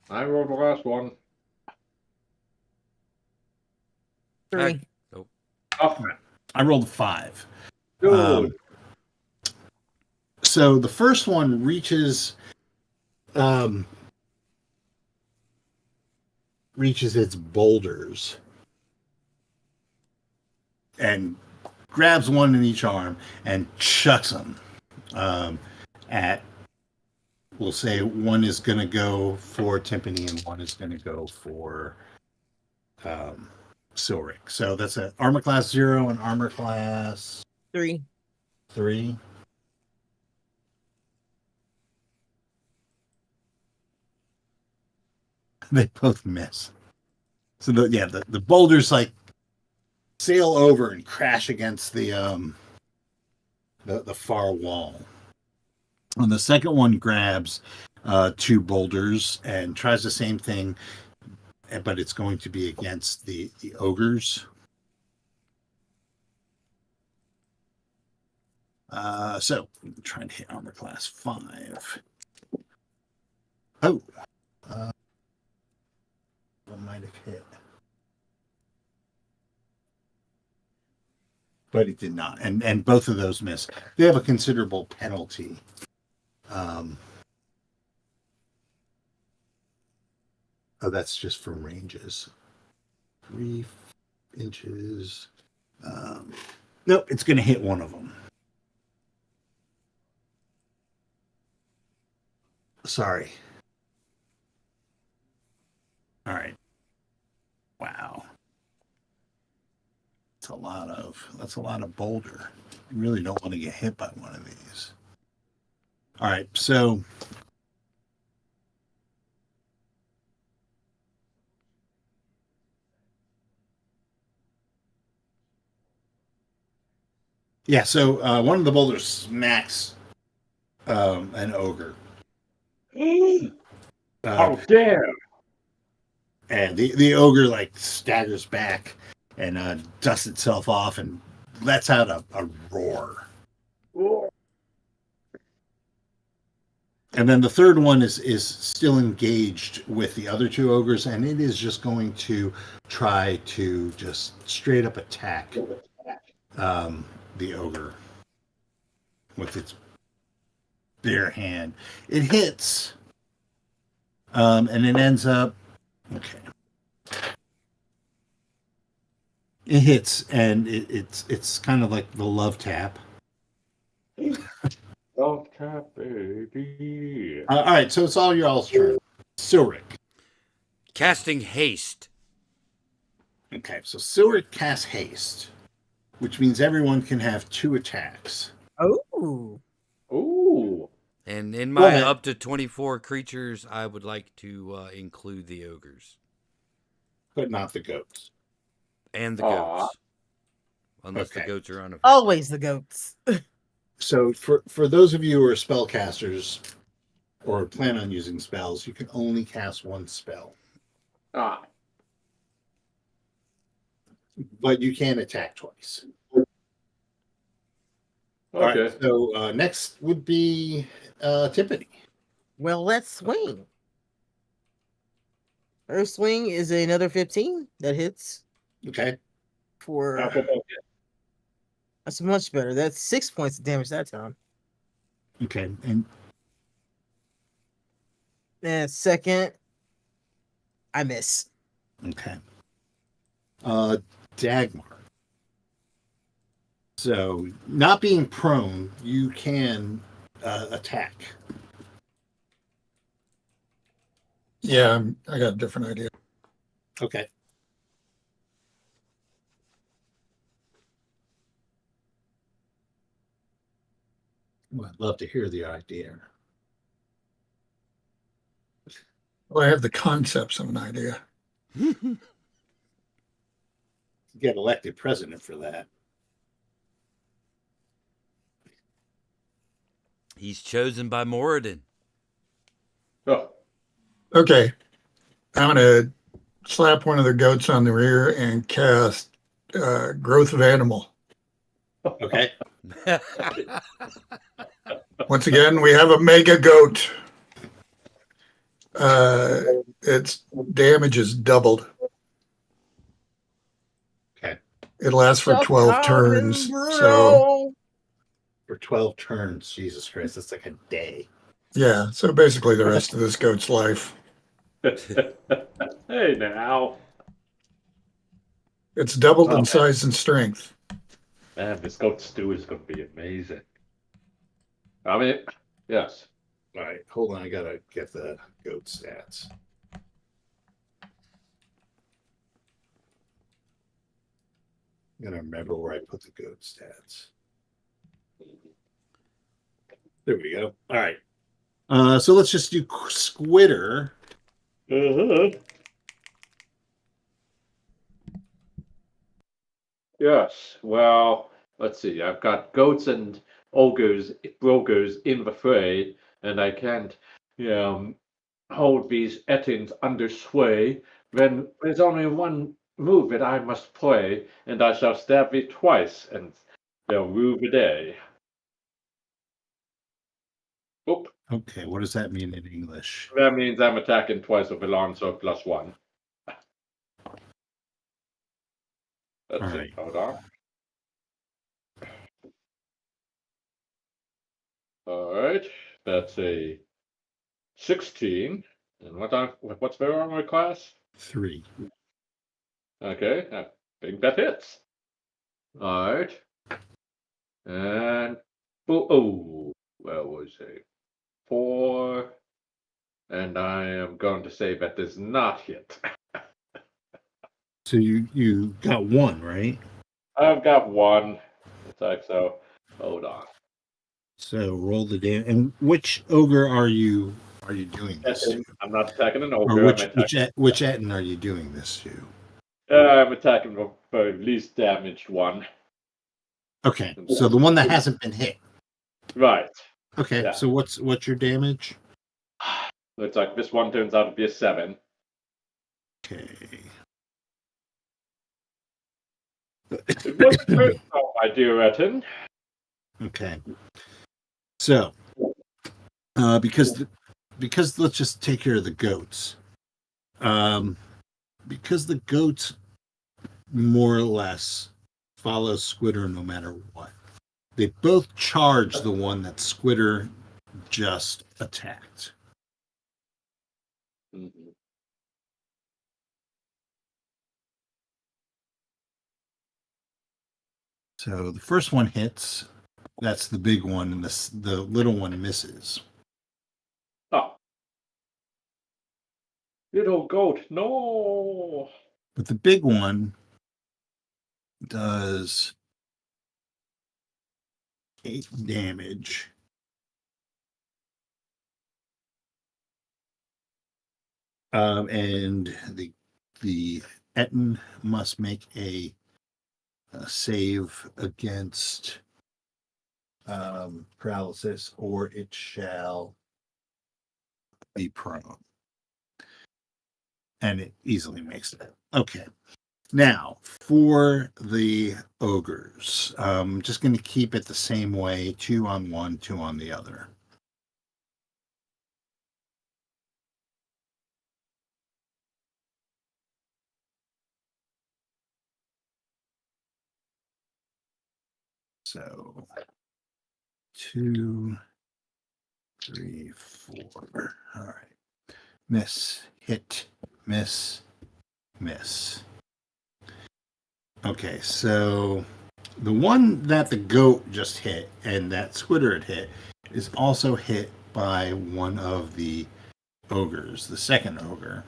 [SPEAKER 3] I rolled the last one.
[SPEAKER 2] 3.
[SPEAKER 3] Oh,
[SPEAKER 1] I rolled a 5.
[SPEAKER 3] good.
[SPEAKER 1] So the first one reaches its boulders and grabs one in each arm and chucks them at, we'll say one is going to go for Timpani and one is going to go for Silric. So that's an armor class 0 and armor class
[SPEAKER 2] 3.
[SPEAKER 1] 3. They both miss. So the boulders like sail over and crash against the far wall. And the second one grabs 2 boulders and tries the same thing, but it's going to be against the ogres. So I'm trying to hit armor class 5. Oh, one might have hit, but it did not. And both of those miss. They have a considerable penalty. Oh, that's just for ranges. 3 inches. Nope, it's going to hit one of them. Sorry. All right. Wow. That's a lot of boulder. You really don't want to get hit by one of these. All right, so yeah, so one of the boulders smacks an ogre.
[SPEAKER 3] How dare!
[SPEAKER 1] And the ogre like staggers back and dusts itself off and lets out a roar. And then the third one is still engaged with the other 2 ogres, and it is just going to try to just straight up attack the ogre with its bare hand. It hits, and it ends up okay. It hits, and it's kind of like the love tap.
[SPEAKER 3] Love tap, baby.
[SPEAKER 1] All right, so it's all your all's turn. Silric.
[SPEAKER 4] Casting haste.
[SPEAKER 1] Okay, so Silric casts haste, which means everyone can have 2 attacks.
[SPEAKER 2] Oh.
[SPEAKER 3] Ooh.
[SPEAKER 4] And in my
[SPEAKER 1] Well,
[SPEAKER 4] up to 24 creatures, I would like to include the ogres
[SPEAKER 1] But not the goats.
[SPEAKER 4] and the
[SPEAKER 3] Aw.
[SPEAKER 4] goats. Unless the
[SPEAKER 1] Okay.
[SPEAKER 4] goats are unavailable.
[SPEAKER 2] Always the goats.
[SPEAKER 1] So for those of you who are spellcasters or plan on using spells, you can only cast 1 spell.
[SPEAKER 3] Ah.
[SPEAKER 1] But you can attack twice. All
[SPEAKER 3] Okay.
[SPEAKER 1] right, so next would be Timpani.
[SPEAKER 2] Well, let's swing. Her swing is another 15 that hits
[SPEAKER 1] Okay.
[SPEAKER 2] for. That's much better. That's 6 points of damage that time.
[SPEAKER 1] Okay. And
[SPEAKER 2] And second, I miss.
[SPEAKER 1] okay. Dagmar. So not being prone, you can attack.
[SPEAKER 5] Yeah, I got a different idea.
[SPEAKER 1] Okay. Well, I'd love to hear the idea.
[SPEAKER 5] Well, I have the concepts of an idea.
[SPEAKER 1] Get elected president for that.
[SPEAKER 4] He's chosen by Moradin.
[SPEAKER 3] Oh,
[SPEAKER 5] Okay. I'm going to slap one of the goats on the rear and cast Growth of Animal.
[SPEAKER 1] Okay.
[SPEAKER 5] Once again, we have a mega goat. Its damage is doubled.
[SPEAKER 1] Okay.
[SPEAKER 5] It lasts for
[SPEAKER 2] Chuck
[SPEAKER 5] 12
[SPEAKER 2] Collins,
[SPEAKER 5] turns.
[SPEAKER 2] bro.
[SPEAKER 5] So,
[SPEAKER 1] For 12 turns. Jesus Christ. That's like a day.
[SPEAKER 5] yeah. So basically, the rest of this goat's life.
[SPEAKER 3] hey now.
[SPEAKER 5] It's doubled in
[SPEAKER 3] Okay.
[SPEAKER 5] size and strength.
[SPEAKER 3] Man, this goat stew is going to be amazing. I mean, yes.
[SPEAKER 1] All right. Hold on. I got to get the goat stats. I'm going to remember where I put the goat stats. There we go. All right. So let's just do Squitter.
[SPEAKER 3] Uh-huh. Yes. Well, let's see. I've got goats and ogres in the fray, and I can't hold these Ettins under sway. Then there's only one move that I must play, and I shall stab thee twice, and they'll rue the day. Oop.
[SPEAKER 1] Okay. What does that mean in English?
[SPEAKER 3] That means I'm attacking twice with Alonso +1. Let's
[SPEAKER 1] All
[SPEAKER 3] see.
[SPEAKER 1] right.
[SPEAKER 3] Hold on. All right. That's a 16. And what's their armor class?
[SPEAKER 1] 3.
[SPEAKER 3] Okay, I think that hits. All right. And that was a 4. And I am going to say that does not hit.
[SPEAKER 1] So you got 1, right?
[SPEAKER 3] I've got 1 attack, so hold on.
[SPEAKER 1] So roll the damage. And which ogre are you doing this to?
[SPEAKER 3] I'm not attacking an
[SPEAKER 1] Or
[SPEAKER 3] ogre.
[SPEAKER 1] which Etten are you doing this to?
[SPEAKER 3] I'm attacking the least damaged one.
[SPEAKER 1] Okay, so the one that hasn't been hit.
[SPEAKER 3] Right.
[SPEAKER 1] Okay,
[SPEAKER 3] Yeah.
[SPEAKER 1] so what's your damage?
[SPEAKER 3] Looks like this one turns out to be a 7.
[SPEAKER 1] Okay.
[SPEAKER 3] It wasn't personal, my dear Etten.
[SPEAKER 1] Okay. So, because let's just take care of the goats. Because the goats more or less follow Squitter no matter what. They both charge the one that Squitter just attacked.
[SPEAKER 3] Mhm.
[SPEAKER 1] So the first one hits. That's the big one, and the little one misses.
[SPEAKER 3] Oh. Little goat, no.
[SPEAKER 1] But the big one does 8 damage. And the Etten must make a save against paralysis, or it shall be prone. And it easily makes it. Okay. Now, for the ogres, I'm just going to keep it the same way, 2 on one, 2 on the other. So 2, 3, 4. All right. Miss, hit, miss, miss. Okay, so the one that the goat just hit and that Squitter had hit is also hit by one of the ogres, the second ogre.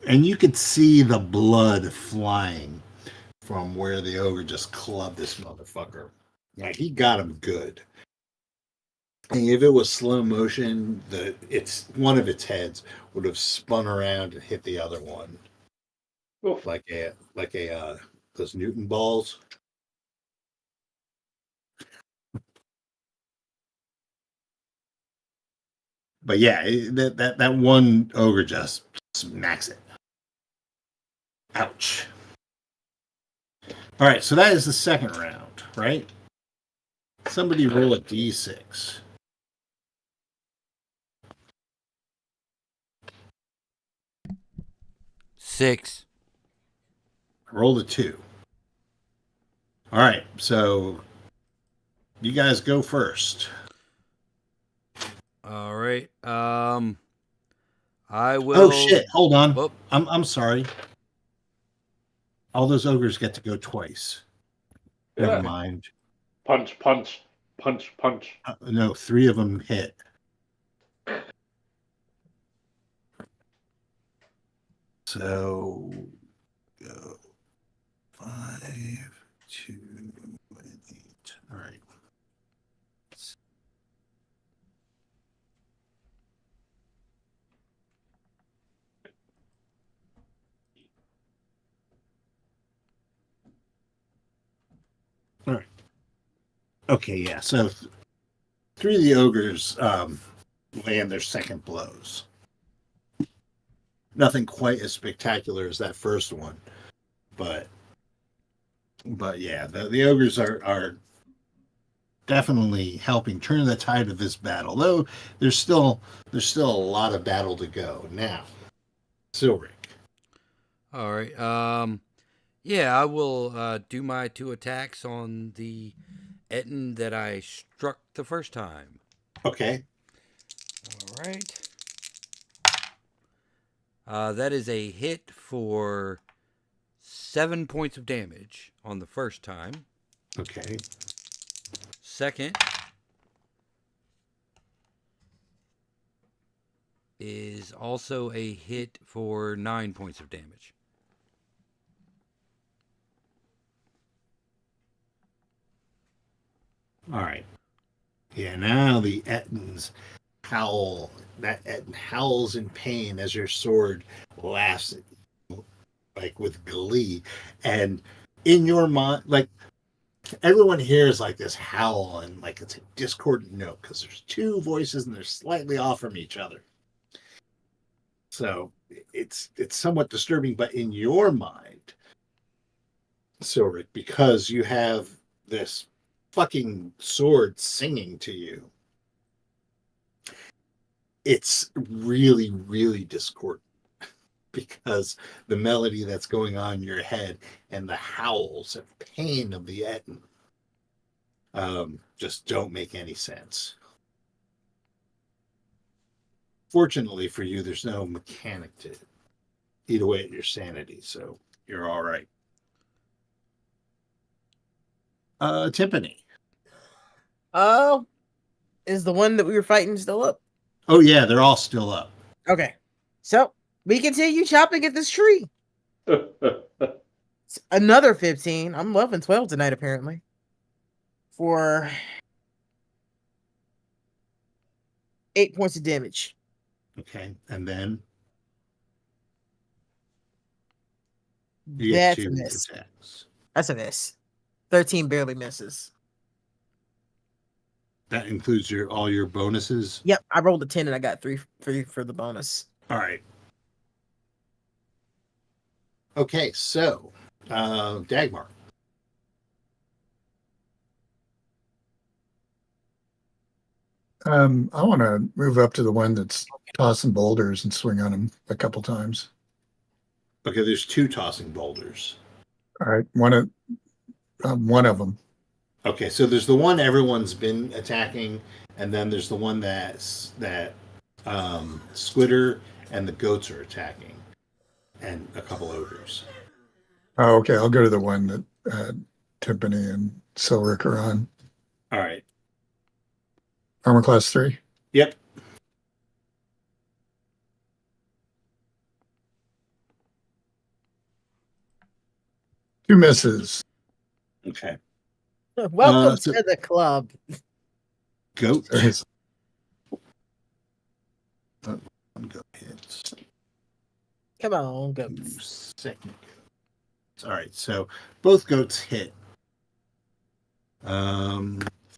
[SPEAKER 1] And you could see the blood flying from where the ogre just clubbed this motherfucker. Yeah, he got him good. If it was slow motion, it's one of its heads would have spun around and hit the other one,
[SPEAKER 3] Oof.
[SPEAKER 1] like those Newton balls. But yeah, that one ogre just smacks it. Ouch. All right, so that is the second round, right? Somebody roll a d6.
[SPEAKER 4] Six.
[SPEAKER 1] Roll a 2. All right, so you guys go first.
[SPEAKER 4] All right. I will.
[SPEAKER 1] Oh shit! Hold on.
[SPEAKER 4] Oh,
[SPEAKER 1] I'm sorry. All those ogres get to go twice. Never
[SPEAKER 3] Yeah.
[SPEAKER 1] mind.
[SPEAKER 3] Punch, punch, punch, punch.
[SPEAKER 1] No, 3 of them hit. So go 5, 2, and 8. All right. All right. Okay, yeah. So 3 of the ogres land their second blows. Nothing quite as spectacular as that first one, but yeah, the ogres are definitely helping turn the tide of this battle. Though there's still a lot of battle to go. Now, Silric.
[SPEAKER 4] all right. Yeah, I will do my 2 attacks on the Etten that I struck the first time.
[SPEAKER 1] Okay.
[SPEAKER 4] All right. That is a hit for 7 points of damage on the first time.
[SPEAKER 1] Okay.
[SPEAKER 4] Second is also a hit for 9 points of damage.
[SPEAKER 1] All right. Yeah, now the Ettins howl. That Ettin howls in pain as your sword laughs like with glee. And in your mind, like everyone hears like this howl and like it's a discordant note because there's 2 voices and they're slightly off from each other. So it's somewhat disturbing, but in your mind, Silric, because you have this fucking sword singing to you, it's really, really discordant because the melody that's going on in your head and the howls of pain of the Ettin just don't make any sense. Fortunately for you, there's no mechanic to eat away at your sanity, so you're all right. Tiffany.
[SPEAKER 2] Oh, is the one that we were fighting still up?
[SPEAKER 1] Oh yeah, they're all still up.
[SPEAKER 2] Okay, so we continue chopping at this tree. It's another 15. I'm loving 12 tonight, apparently. For 8 points of damage.
[SPEAKER 1] Okay, and then you get
[SPEAKER 2] That's
[SPEAKER 1] 2
[SPEAKER 2] a miss.
[SPEAKER 1] attacks.
[SPEAKER 2] That's a miss. 13 barely misses.
[SPEAKER 1] That includes all your bonuses.
[SPEAKER 2] Yep, I rolled a 10 and I got 3 for the bonus.
[SPEAKER 1] All right. Okay, so Dagmar.
[SPEAKER 5] I want to move up to the one that's tossing boulders and swing on him a couple times.
[SPEAKER 1] Okay, there's 2 tossing boulders.
[SPEAKER 5] All right, one of them.
[SPEAKER 1] Okay, so there's the one everyone's been attacking, and then there's the one that Squitter and the goats are attacking, and a couple ogres.
[SPEAKER 5] Oh, okay. I'll go to the one that Tiffany and Silric are on.
[SPEAKER 1] All right.
[SPEAKER 5] Armor class 3.
[SPEAKER 1] Yep.
[SPEAKER 5] Two misses.
[SPEAKER 1] Okay.
[SPEAKER 2] Welcome
[SPEAKER 1] so-
[SPEAKER 2] to the club.
[SPEAKER 1] Goat.
[SPEAKER 5] There's
[SPEAKER 1] One goat hits.
[SPEAKER 2] Come on, go.
[SPEAKER 1] Two second goats. All right, so both goats hit.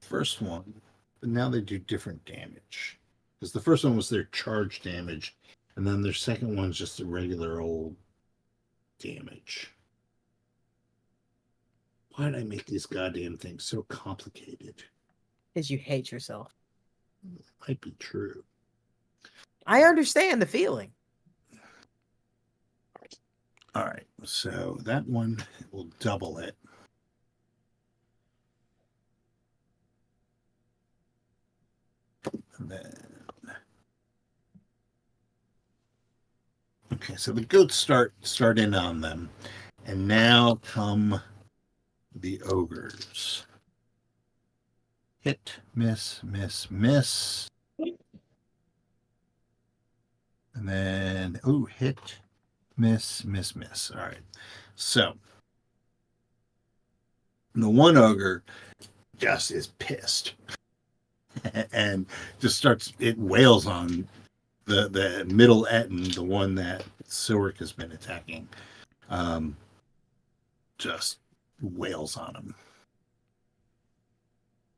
[SPEAKER 1] First one, but now they do different damage. Because the first one was their charge damage, and then their second one's just a regular old damage. Why did I make these goddamn things so complicated?
[SPEAKER 2] Because you hate yourself.
[SPEAKER 1] Might be true.
[SPEAKER 2] I understand the feeling.
[SPEAKER 1] All right, so that one will double it. And then, okay, so the goats start in on them, and now come the ogres. Hit, miss, miss, miss. And then, oh, hit, miss, miss, miss. All right. So the one ogre just is pissed and just it wails on the middle Etten, the one that Silric has been attacking. Just wails on him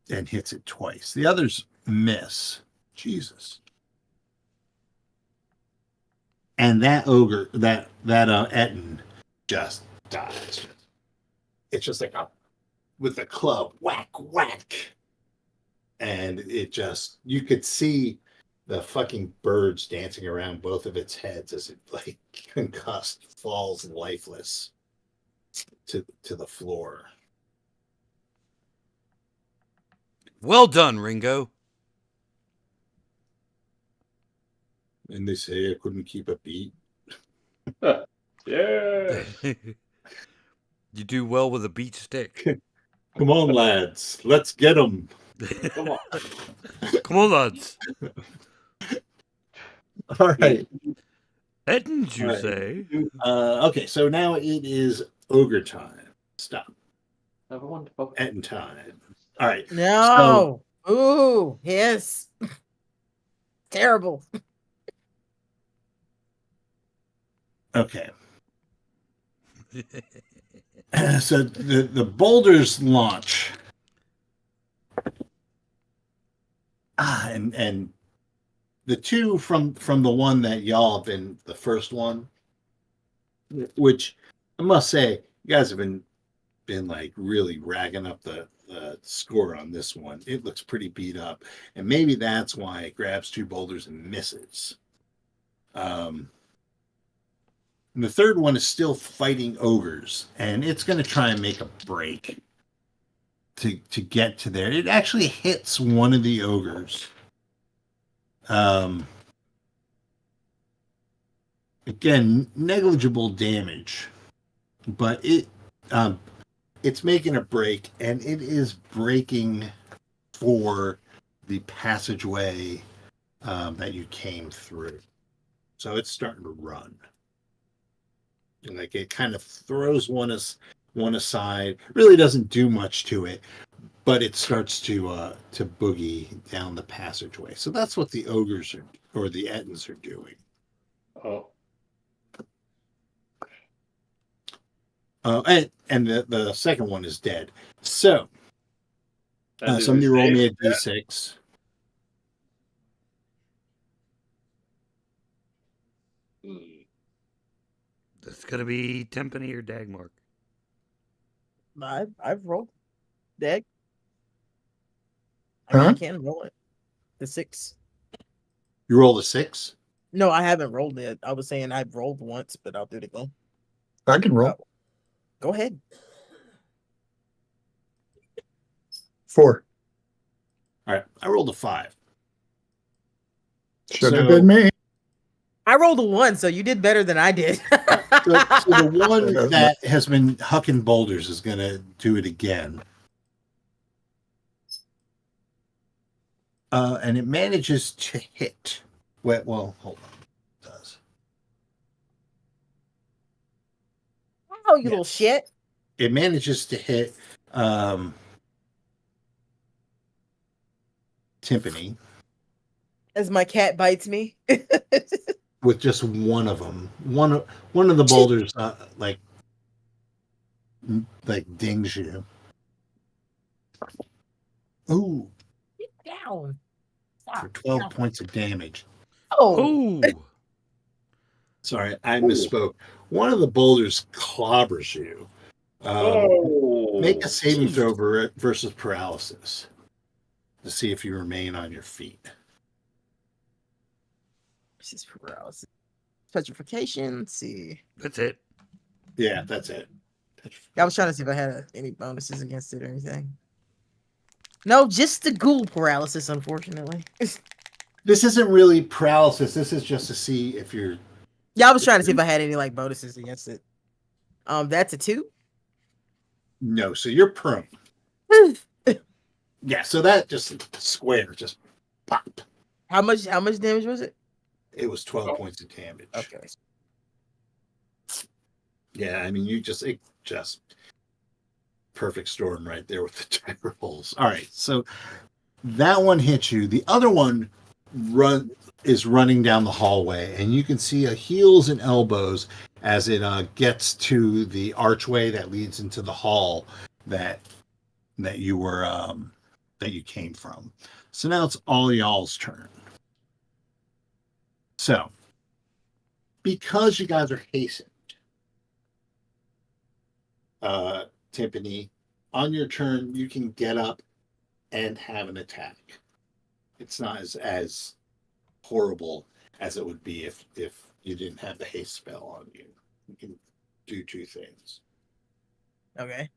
[SPEAKER 1] and hits it twice. The others miss. Jesus. And that ogre, that Etten, just dies. It's just like with a club, whack, whack. And it just, you could see the fucking birds dancing around both of its heads as it like concussed, falls lifeless to the floor.
[SPEAKER 4] Well done, Ringo.
[SPEAKER 1] And they say I couldn't keep a beat.
[SPEAKER 3] Yeah.
[SPEAKER 4] You do well with a beat stick.
[SPEAKER 1] Come on, lads, let's get them.
[SPEAKER 3] Come on.
[SPEAKER 4] Come on, lads.
[SPEAKER 1] All right.
[SPEAKER 4] Ettins, you
[SPEAKER 1] All right.
[SPEAKER 4] say?
[SPEAKER 1] Okay, so now it is ogre time. Stop.
[SPEAKER 3] Have a wonderful.
[SPEAKER 1] Etten time. All right.
[SPEAKER 2] No. Ooh, yes. Terrible.
[SPEAKER 1] Okay. So the boulders launch. And the two from the one that y'all have been the first one, which I must say, you guys have been like really ragging up the score on this one. It looks pretty beat up, and maybe that's why it grabs two boulders and misses. And the third one is still fighting ogres, and it's going to try and make a break to get to there. It actually hits one of the ogres. Again, negligible damage, but it's making a break, and it is breaking for the passageway that you came through. So it's starting to run. And like it kind of throws one aside. Really doesn't do much to it, but it starts to boogie down the passageway. So that's what the ogres or the Ettins are doing.
[SPEAKER 3] Oh.
[SPEAKER 1] And the second one is dead. So
[SPEAKER 3] And
[SPEAKER 1] somebody roll me a
[SPEAKER 3] Yeah.
[SPEAKER 1] d6.
[SPEAKER 4] That's going to be Timpani or Dagmark.
[SPEAKER 2] I've rolled. Dag. I mean,
[SPEAKER 5] Huh?
[SPEAKER 2] I can roll it. The 6.
[SPEAKER 1] You roll a 6.
[SPEAKER 2] No, I haven't rolled it. I was saying I've rolled once, but I'll do it again.
[SPEAKER 5] I can roll.
[SPEAKER 2] Go ahead.
[SPEAKER 5] 4.
[SPEAKER 1] All right, I rolled a 5.
[SPEAKER 5] Should have
[SPEAKER 1] So-
[SPEAKER 5] been me.
[SPEAKER 2] I rolled a 1, so you did better than I did.
[SPEAKER 1] So the one that has been hucking boulders is going to do it again. And it manages to hit. Well, hold on. It does.
[SPEAKER 2] Oh, you little shit.
[SPEAKER 1] It manages to hit Timpani.
[SPEAKER 2] As my cat bites me.
[SPEAKER 1] with just one of them. One of the boulders like dings you. Ooh,
[SPEAKER 2] Get down.
[SPEAKER 1] for 12 points of damage.
[SPEAKER 2] Oh.
[SPEAKER 4] Oh,
[SPEAKER 1] Sorry, I misspoke. One of the boulders clobbers you. Make a saving throw versus paralysis to see if you remain on your feet.
[SPEAKER 2] This is paralysis. Petrification. Let's see.
[SPEAKER 4] that's it.
[SPEAKER 1] Yeah, that's it.
[SPEAKER 2] I was trying to see if I had any bonuses against it or anything. No, just the ghoul paralysis, unfortunately.
[SPEAKER 1] This isn't really paralysis. This is just to see if you're.
[SPEAKER 2] Yeah, I was trying to see if I had any like bonuses against it. That's a 2.
[SPEAKER 1] No, so you're prone. Yeah, so that just square, just pop.
[SPEAKER 2] How much damage was it?
[SPEAKER 1] It was 12 points of damage.
[SPEAKER 2] Okay.
[SPEAKER 1] Yeah, I mean, it just perfect storm right there with the tiger holes. All right, so that one hits you. The other one is running down the hallway, and you can see a heels and elbows as it gets to the archway that leads into the hall that you were that you came from. So now it's all y'all's turn. So, because you guys are hastened, Tiffany, on your turn, you can get up and have an attack. It's not as horrible as it would be if you didn't have the haste spell on you. You can do 2 things.
[SPEAKER 2] Okay.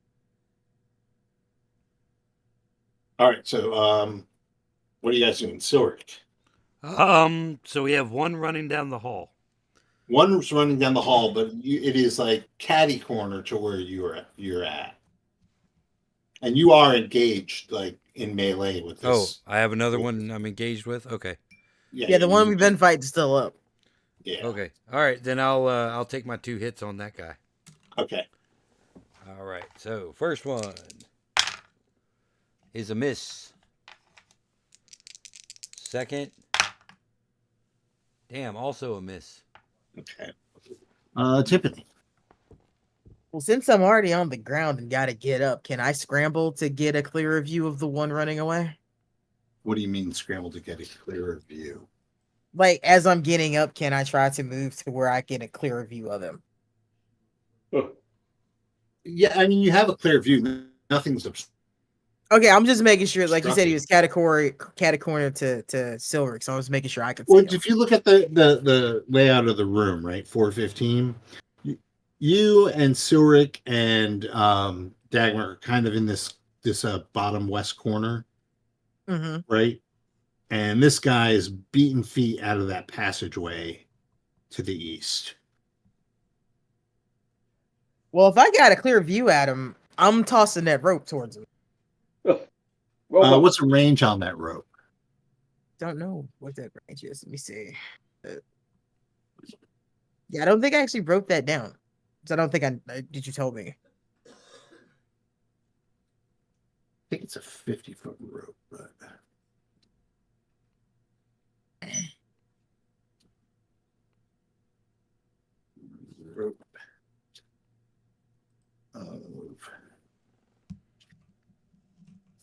[SPEAKER 1] All right, so what are you guys doing? Silric.
[SPEAKER 4] So we have one running down the hall.
[SPEAKER 1] One's running down the hall, but it is like catty corner to where you're at, and you are engaged like in melee with
[SPEAKER 4] Oh,
[SPEAKER 1] this.
[SPEAKER 4] I have another one I'm engaged with. Okay.
[SPEAKER 2] Yeah, the one we've been fighting still up.
[SPEAKER 1] Yeah.
[SPEAKER 4] Okay. All right, then I'll take my 2 hits on that guy.
[SPEAKER 1] Okay.
[SPEAKER 4] All right. So first one is a miss. Second, damn, also a miss.
[SPEAKER 1] Okay. Tiffany.
[SPEAKER 2] Well, since I'm already on the ground and gotta get up, can I scramble to get a clearer view of the one running away?
[SPEAKER 1] What do you mean scramble to get a clearer view?
[SPEAKER 2] Like, as I'm getting up, can I try to move to where I get a clearer view of him?
[SPEAKER 1] Yeah, I mean you have a clear view. Nothing's
[SPEAKER 2] Okay, I'm just making sure. Like you said, he was catacorner to Silric, so I was making sure I could see
[SPEAKER 1] Well,
[SPEAKER 2] him.
[SPEAKER 1] if you look at the layout of the room, right, 415, you and Silric and Dagmar are kind of in this bottom west corner, right? And this guy is beating feet out of that passageway to the east.
[SPEAKER 2] Well, if I got a clear view at him, I'm tossing that rope towards him.
[SPEAKER 1] What's the range on that rope?
[SPEAKER 2] Don't know what that range is. Let me see. Yeah, I don't think I actually wrote that down. So I don't think I did. You told me.
[SPEAKER 1] I think it's a 50-foot rope, but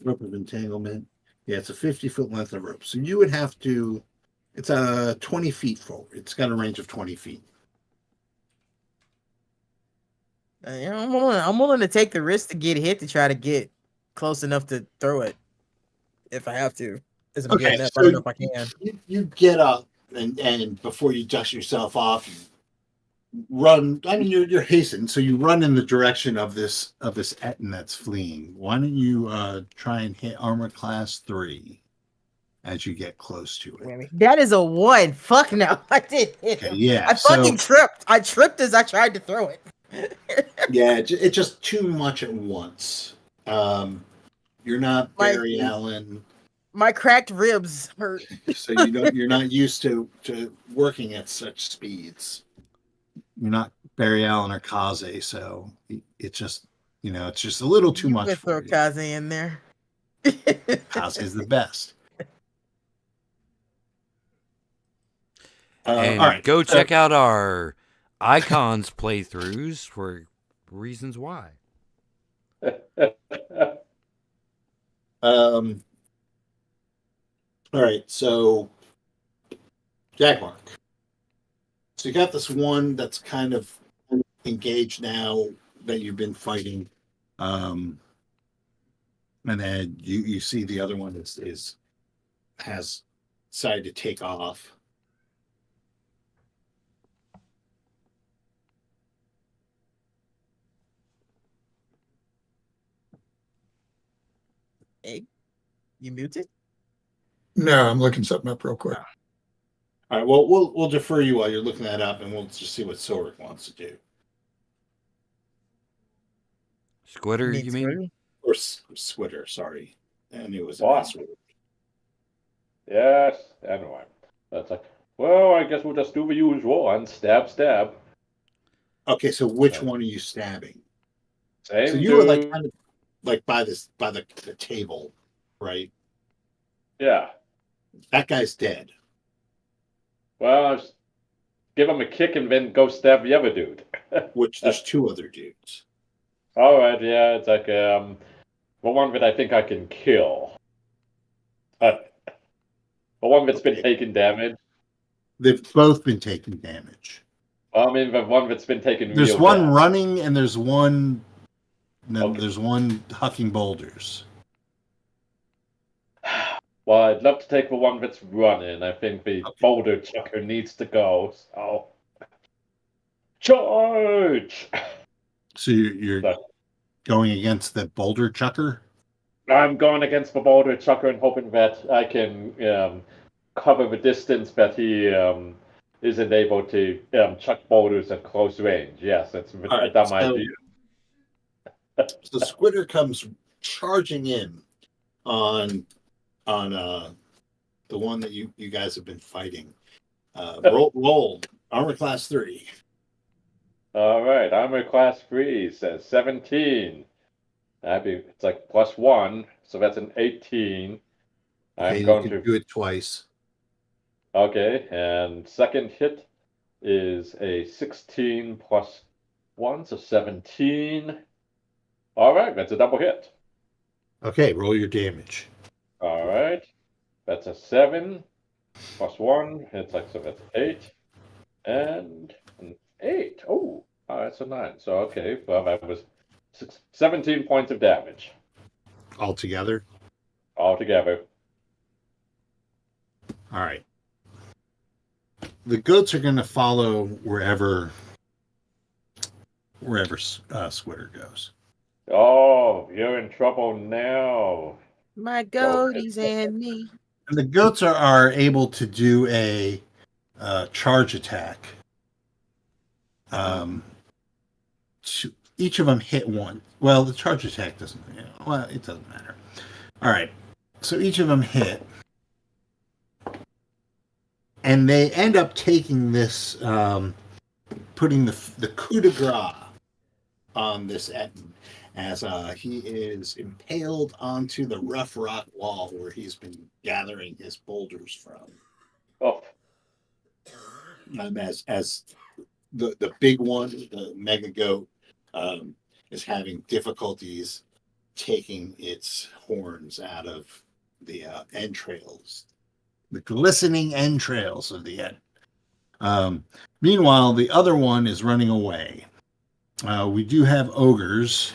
[SPEAKER 1] rope of entanglement. Yeah, it's a 50-foot length of rope. So you would have to. It's 20 feet forward. It's got a range of 20 feet.
[SPEAKER 2] You know, I'm willing to take the risk to get hit to try to get close enough to throw it if I have to. I don't know if I can.
[SPEAKER 1] You get up and before you dust yourself off, you run. I mean, you're hastened, so you run in the direction of this Etten that's fleeing. Why don't you try and hit armor class 3 as you get close to it?
[SPEAKER 2] That is a 1. Fuck no, I did hit him.
[SPEAKER 1] Yeah,
[SPEAKER 2] I fucking tripped. I tripped as I tried to throw it.
[SPEAKER 1] Yeah, it's just too much at once. You're not Barry Allen.
[SPEAKER 2] My cracked ribs hurt.
[SPEAKER 1] So you're not used to working at such speeds. You're not Barry Allen or Kaze, so it's just it's just a little too much.
[SPEAKER 2] Let's throw Kaze in there.
[SPEAKER 1] Kaze is the best.
[SPEAKER 4] And
[SPEAKER 1] all right.
[SPEAKER 4] go
[SPEAKER 1] so-
[SPEAKER 4] check out our Icons playthroughs for reasons why.
[SPEAKER 1] All right. So, Jaguar. So you got this one that's kind of engaged now that you've been fighting, and then you see the other one has decided to take off.
[SPEAKER 2] Hey, you muted?
[SPEAKER 5] No, I'm looking something up real quick.
[SPEAKER 1] All right. Well, we'll defer you while you're looking that up, and we'll just see what Sorik wants to do.
[SPEAKER 4] Squitter, you mean?
[SPEAKER 2] Squirtle?
[SPEAKER 1] Or Squitter, sorry. I knew it was a
[SPEAKER 3] Wow.
[SPEAKER 1] password.
[SPEAKER 3] Yes, anyway. That's like, well, I guess we'll just do the usual and stab, stab.
[SPEAKER 1] Okay, so which one are you stabbing?
[SPEAKER 3] Same
[SPEAKER 1] So you were like
[SPEAKER 3] dude.
[SPEAKER 1] kind of like by the table, right?
[SPEAKER 3] Yeah.
[SPEAKER 1] That guy's dead.
[SPEAKER 3] Well, just give him a kick and then go stab the other dude.
[SPEAKER 1] Which there's two other dudes.
[SPEAKER 3] All right, yeah, it's like the one that I think I can kill. The one that's been
[SPEAKER 1] Okay.
[SPEAKER 3] taking damage.
[SPEAKER 1] They've both been taking damage.
[SPEAKER 3] I mean, the one that's been taking
[SPEAKER 1] There's
[SPEAKER 3] real
[SPEAKER 1] one
[SPEAKER 3] damage.
[SPEAKER 1] running and there's one. No,
[SPEAKER 3] Okay.
[SPEAKER 1] there's one hucking boulders.
[SPEAKER 3] Well, I'd love to take the one that's running. I think the
[SPEAKER 1] Okay.
[SPEAKER 3] boulder chucker needs to go. So, charge!
[SPEAKER 1] So you're
[SPEAKER 3] Sorry.
[SPEAKER 1] going against the boulder chucker.
[SPEAKER 3] I'm going against the boulder chucker and hoping that I can cover the distance that he isn't able to chuck boulders at close range. Yes, that's a
[SPEAKER 1] All right,
[SPEAKER 3] dumb
[SPEAKER 1] so-
[SPEAKER 3] idea.
[SPEAKER 1] So Squitter comes charging in on the one that you guys have been fighting. Roll armor class 3.
[SPEAKER 3] All right, armor class 3 says 17. It's like +1, so that's an 18.
[SPEAKER 1] Okay,
[SPEAKER 3] I'm
[SPEAKER 1] you
[SPEAKER 3] going
[SPEAKER 1] can
[SPEAKER 3] to
[SPEAKER 1] do it twice.
[SPEAKER 3] Okay, and second hit is a 16 +1, so 17. All right, that's a double hit.
[SPEAKER 1] Okay, roll your damage.
[SPEAKER 3] All right, that's a 7 +1. It's like, so that's 8. And an 8. Oh, that's a 9. So, okay, well, that was 17 points of damage
[SPEAKER 1] Altogether.
[SPEAKER 3] altogether.
[SPEAKER 1] All right. The goats are going to follow wherever Squitter goes.
[SPEAKER 3] Oh, you're in trouble now.
[SPEAKER 2] My goaties and me.
[SPEAKER 1] And the goats are able to do a charge attack. Each of them hit one. Well, the charge attack doesn't. Well, it doesn't matter. All right. So each of them hit, and they end up taking this, putting the coup de grace on this Etten, as he is impaled onto the rough rock wall where he's been gathering his boulders from.
[SPEAKER 3] Oh,
[SPEAKER 1] As the big one, the mega goat, is having difficulties taking its horns out of the entrails, the glistening entrails of the Ed. Meanwhile, the other one is running away. We do have ogres.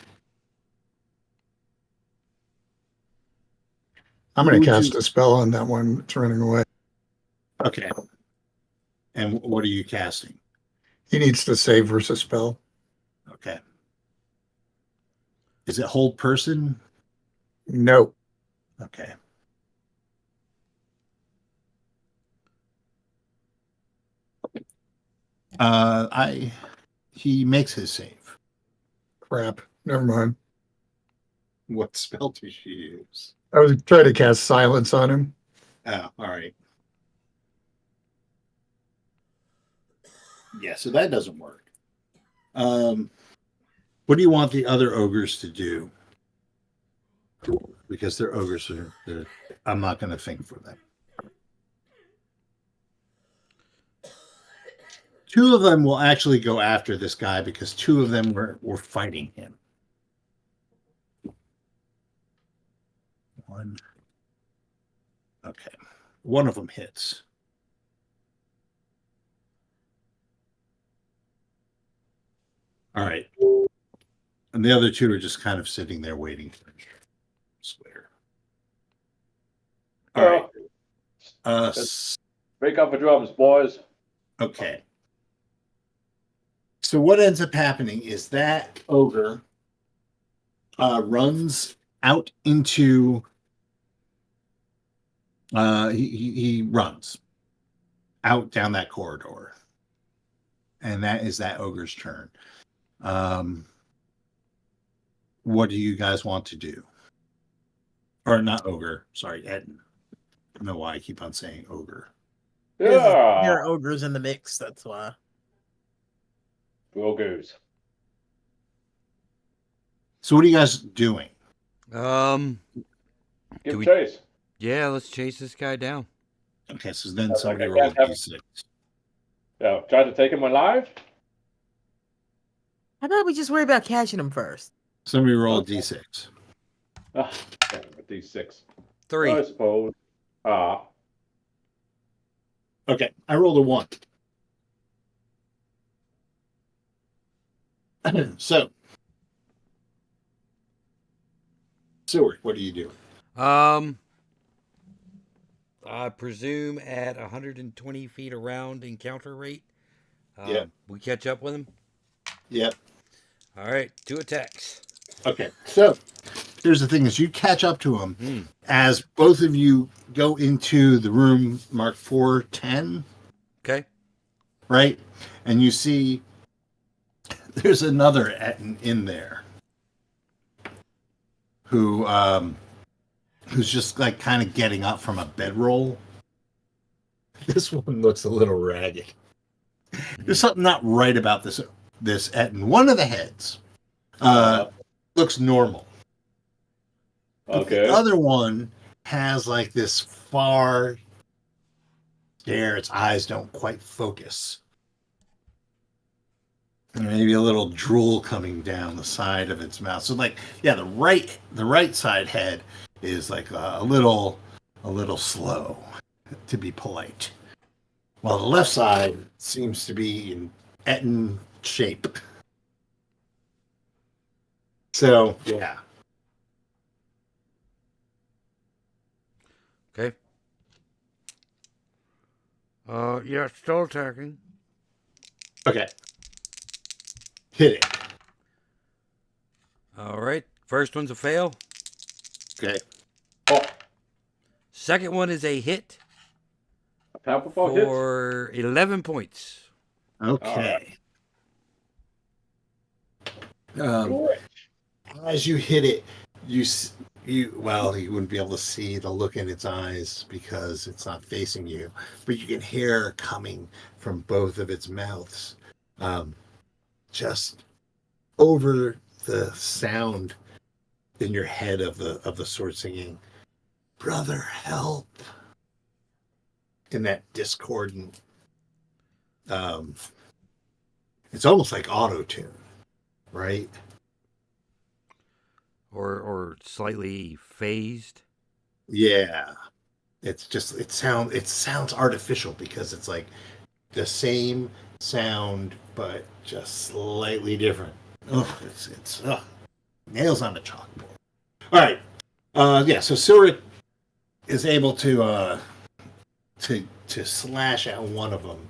[SPEAKER 5] I'm going
[SPEAKER 1] Would
[SPEAKER 5] to cast
[SPEAKER 1] you-
[SPEAKER 5] a spell on that one that's running away.
[SPEAKER 1] Okay. And what are you casting?
[SPEAKER 5] He needs to save versus spell.
[SPEAKER 1] Okay. Is it hold person?
[SPEAKER 5] No.
[SPEAKER 1] Okay. He makes his save.
[SPEAKER 5] Crap. Never mind.
[SPEAKER 1] What spell did you use?
[SPEAKER 5] I was trying to cast silence on him.
[SPEAKER 1] Oh, all right. Yeah, so that doesn't work. What do you want the other ogres to do? Because they're ogres, I'm not going to think for them. two of them will actually go after this guy because two of them were fighting him. One. Okay. One of them hits. All right. And the other two are just kind of sitting there waiting for you. Swear. All right.
[SPEAKER 3] Break up the drums, boys.
[SPEAKER 1] Okay. So what ends up happening is that ogre runs out into he runs out down that corridor. And that is that ogre's turn. What do you guys want to do? Or not ogre, sorry, Etten. I don't know why I keep on saying ogre.
[SPEAKER 2] There
[SPEAKER 3] Yeah.
[SPEAKER 2] are ogres in the mix. That's why.
[SPEAKER 3] Ogres.
[SPEAKER 1] So what are you guys doing?
[SPEAKER 3] Give
[SPEAKER 4] we-
[SPEAKER 3] chase.
[SPEAKER 4] Yeah, let's chase this guy down.
[SPEAKER 1] Okay, so then
[SPEAKER 3] Like
[SPEAKER 1] somebody
[SPEAKER 3] I
[SPEAKER 1] roll a
[SPEAKER 3] can't have-
[SPEAKER 1] d6.
[SPEAKER 3] Yeah, try to take him alive.
[SPEAKER 2] How about we just worry about catching him first?
[SPEAKER 1] Somebody roll a
[SPEAKER 3] Okay.
[SPEAKER 1] d6.
[SPEAKER 3] Ah, damn it, D6.
[SPEAKER 4] 3.
[SPEAKER 3] I suppose. Ah.
[SPEAKER 1] Okay, I rolled a 1. So, Seward, what are you doing?
[SPEAKER 4] I presume at 120 feet around encounter rate.
[SPEAKER 1] Yeah.
[SPEAKER 4] We catch up with him.
[SPEAKER 1] Yep.
[SPEAKER 4] All right, 2 attacks.
[SPEAKER 1] Okay, so here's the thing: is you catch up to him
[SPEAKER 4] Hmm.
[SPEAKER 1] as both of you go into the room marked 410,
[SPEAKER 4] Okay.
[SPEAKER 1] right? And you see there's another Etten in there who's just like kind of getting up from a bedroll. This one looks a little ragged. There's something not right about this Etten. One of the heads looks normal. But
[SPEAKER 3] Okay.
[SPEAKER 1] the other one has like this far stare. Its eyes don't quite focus. And maybe a little drool coming down the side of its mouth. So like, yeah, the right side head is like a little slow, to be polite. While the left side seems to be in Etten shape. So yeah.
[SPEAKER 4] Okay. Yeah, still attacking.
[SPEAKER 1] Okay. Hit it.
[SPEAKER 4] All right. First one's a fail.
[SPEAKER 1] Okay.
[SPEAKER 3] Oh,
[SPEAKER 4] Second one is a hit
[SPEAKER 3] a Powerball hit.
[SPEAKER 4] for 11 points.
[SPEAKER 1] Okay.
[SPEAKER 3] Good.
[SPEAKER 1] As you hit it, you wouldn't be able to see the look in its eyes because it's not facing you, but you can hear coming from both of its mouths, just over the sound in your head of the sword singing, "Brother, help!" in that discordant. It's almost like auto tune, right?
[SPEAKER 4] Or slightly phased.
[SPEAKER 1] Yeah. It's just it sounds artificial because it's like the same sound but just slightly different. Oh, it's nails on the chalkboard. All right. Yeah, so Silric is able to slash at one of them.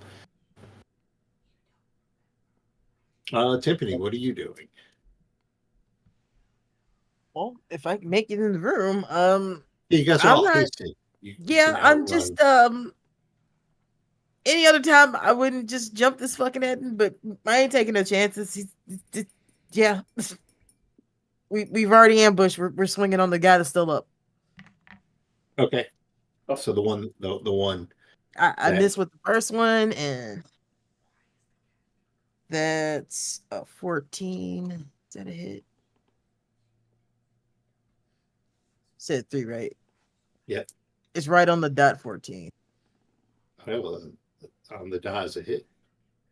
[SPEAKER 1] Tiffany, what are you doing?
[SPEAKER 2] Well, if I can make it in the room,
[SPEAKER 1] Yeah, you guys are
[SPEAKER 2] I'm
[SPEAKER 1] all
[SPEAKER 2] not-
[SPEAKER 1] hasted. You
[SPEAKER 2] yeah,
[SPEAKER 1] can
[SPEAKER 2] I'm
[SPEAKER 1] outrun.
[SPEAKER 2] just any other time I wouldn't just jump this fucking head, but I ain't taking no chances. Yeah, we've already ambushed. We're swinging on the guy that's still up.
[SPEAKER 1] Okay. So the one
[SPEAKER 2] I
[SPEAKER 1] That-
[SPEAKER 2] missed with the first one, and that's a 14. Is that a hit? Said 3, right?
[SPEAKER 1] Yep.
[SPEAKER 2] It's right on the dot 14.
[SPEAKER 1] well, on the die is a hit.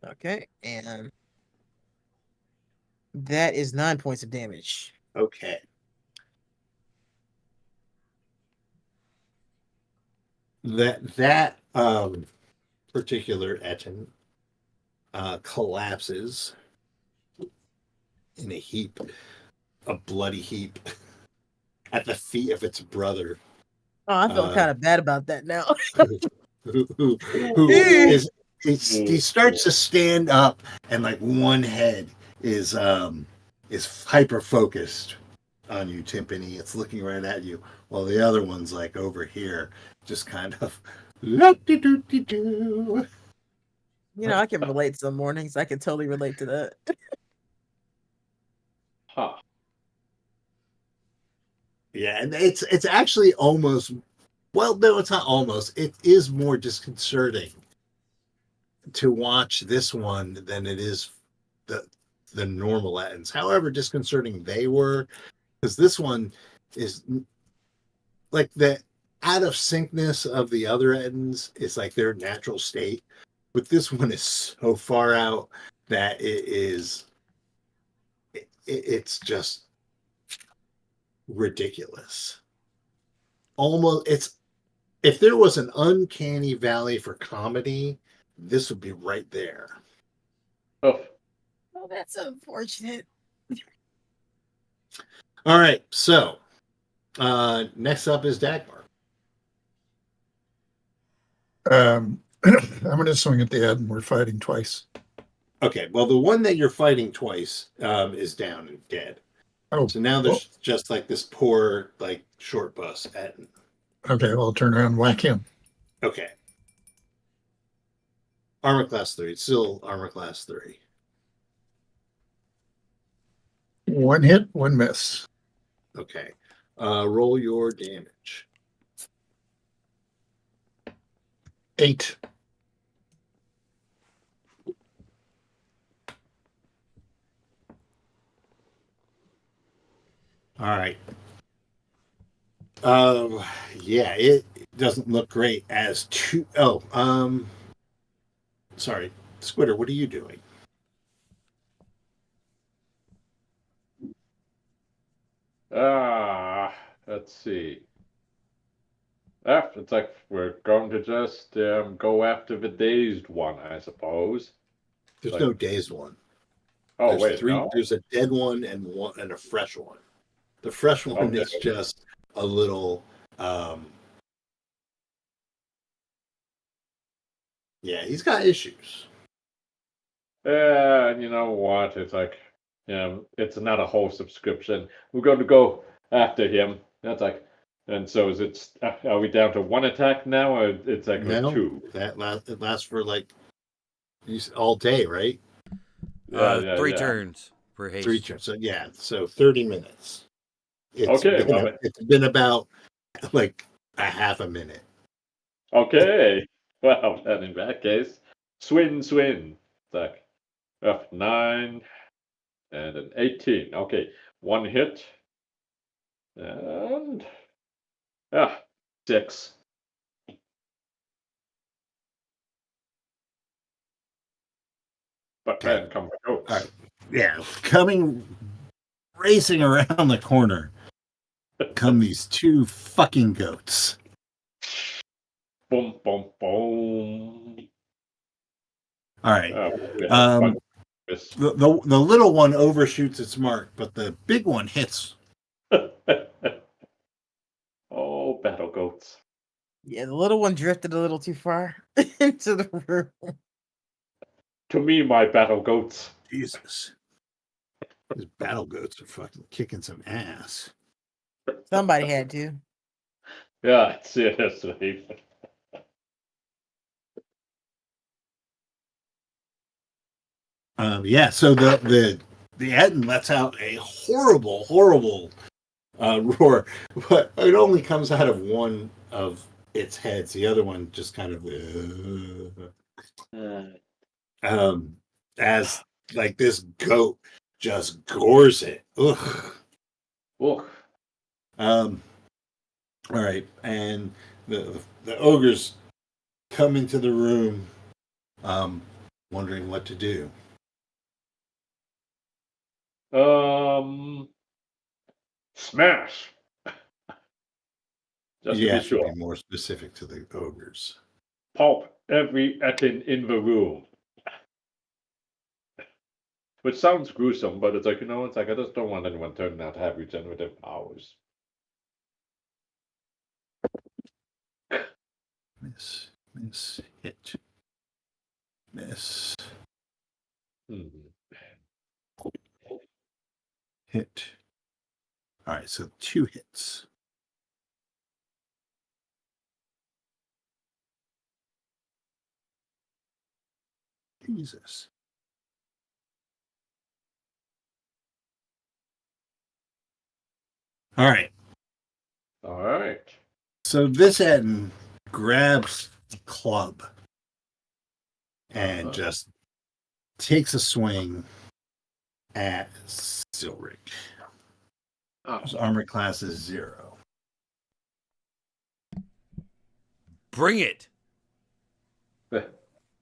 [SPEAKER 2] Okay, and that is 9 points of damage.
[SPEAKER 1] Okay. That particular Etten collapses in a heap, a bloody heap, at the feet of its brother,
[SPEAKER 2] Oh, I feel kind of bad about that now.
[SPEAKER 1] who is he starts to stand up, and like one head is hyper focused on you, Timpani. It's looking right at you, while the other one's like over here, just kind of
[SPEAKER 2] You know, I can relate some mornings. I can totally relate to that.
[SPEAKER 3] Huh.
[SPEAKER 1] Yeah, and it's actually almost, well, no, it's not almost. It is more disconcerting to watch this one than it is the normal Ettins. However disconcerting they were, because this one is like the out of syncness of the other Ettins is like their natural state, but this one is so far out that it's just ridiculous. Almost, it's, if there was an uncanny valley for comedy, this would be right there.
[SPEAKER 3] Oh,
[SPEAKER 2] Oh, that's unfortunate.
[SPEAKER 1] All right, so next up is Dagmar.
[SPEAKER 5] I'm going to swing at the head, and we're fighting twice.
[SPEAKER 1] Okay, well, the one that you're fighting twice is down and dead.
[SPEAKER 5] Oh,
[SPEAKER 1] So now there's just like this poor, like, short bus at.
[SPEAKER 5] okay. Well, I'll turn around and whack him.
[SPEAKER 1] Okay. Armor class 3. It's still armor class 3.
[SPEAKER 5] One hit, one miss.
[SPEAKER 1] Okay. Roll your damage.
[SPEAKER 5] 8.
[SPEAKER 1] All right. Yeah, it doesn't look great as two. Oh, sorry, Squitter. What are you doing?
[SPEAKER 3] Let's see. It's like we're going to just go after the dazed one, I suppose.
[SPEAKER 1] There's
[SPEAKER 3] Like-
[SPEAKER 1] no dazed one.
[SPEAKER 3] Oh
[SPEAKER 1] There's
[SPEAKER 3] wait,
[SPEAKER 1] three.
[SPEAKER 3] no?
[SPEAKER 1] There's a dead one and a fresh one. The fresh one is
[SPEAKER 3] Okay.
[SPEAKER 1] just a little. Yeah, he's got issues.
[SPEAKER 3] You know what? It's like, it's not a whole subscription. We're going to go after him. That's like, and so is it? Are we down to 1 attack now, or it's like
[SPEAKER 1] No,
[SPEAKER 3] 2?
[SPEAKER 1] it lasts for like all day, right?
[SPEAKER 3] Yeah,
[SPEAKER 4] 3
[SPEAKER 3] yeah.
[SPEAKER 4] turns for haste.
[SPEAKER 1] 3 turns. So yeah, so 30 minutes.
[SPEAKER 3] Okay, well,
[SPEAKER 1] It's been about like a half a minute.
[SPEAKER 3] Okay. Well, then in that case, swing. It's like 9 and an 18. Okay, 1 hit. And 6. But
[SPEAKER 1] Okay.
[SPEAKER 3] then come the goats.
[SPEAKER 1] All right. Yeah, coming racing around the corner come these 2 fucking goats.
[SPEAKER 3] Boom, boom, boom.
[SPEAKER 1] All right.
[SPEAKER 3] Yeah,
[SPEAKER 1] The little one overshoots its mark, but the big one hits.
[SPEAKER 3] Oh, battle goats.
[SPEAKER 2] Yeah, the little one drifted a little too far into the room.
[SPEAKER 3] To me, my battle goats.
[SPEAKER 1] Jesus. These battle goats are fucking kicking some ass.
[SPEAKER 2] Somebody had to.
[SPEAKER 3] Yeah, seriously.
[SPEAKER 1] Yeah, so the Etten lets out a horrible roar, but it only comes out of one of its heads. The other one just kind of as like this goat just gores it. Ugh.
[SPEAKER 3] Oh,
[SPEAKER 1] All right, and the ogres come into the room, wondering what to do.
[SPEAKER 3] Smash. Just
[SPEAKER 1] You
[SPEAKER 3] to be
[SPEAKER 1] have to
[SPEAKER 3] sure.
[SPEAKER 1] be more specific to the ogres.
[SPEAKER 3] Pulp every Etin in the room. Which sounds gruesome, but it's like, it's like I just don't want anyone turning out to have regenerative powers.
[SPEAKER 1] Miss, hit. Miss,
[SPEAKER 3] Mhm.
[SPEAKER 1] hit. All right, so 2 hits. Jesus. All right.
[SPEAKER 3] All right.
[SPEAKER 1] So this Etin grabs the club and just takes a swing at Silric. His armor class is 0.
[SPEAKER 4] Bring it.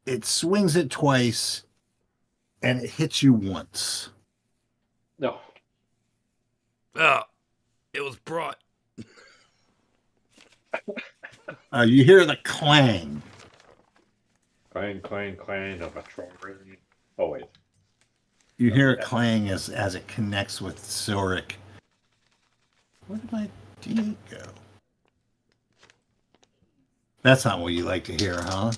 [SPEAKER 1] It swings it twice and it hits you once.
[SPEAKER 3] No.
[SPEAKER 4] Oh, it was brought.
[SPEAKER 1] You hear the clang.
[SPEAKER 3] Clang, clang, clang of a troll ring. Oh, wait.
[SPEAKER 1] You hear a clang as it connects with Silric. Where did my D8 go? That's not what you like to hear, huh?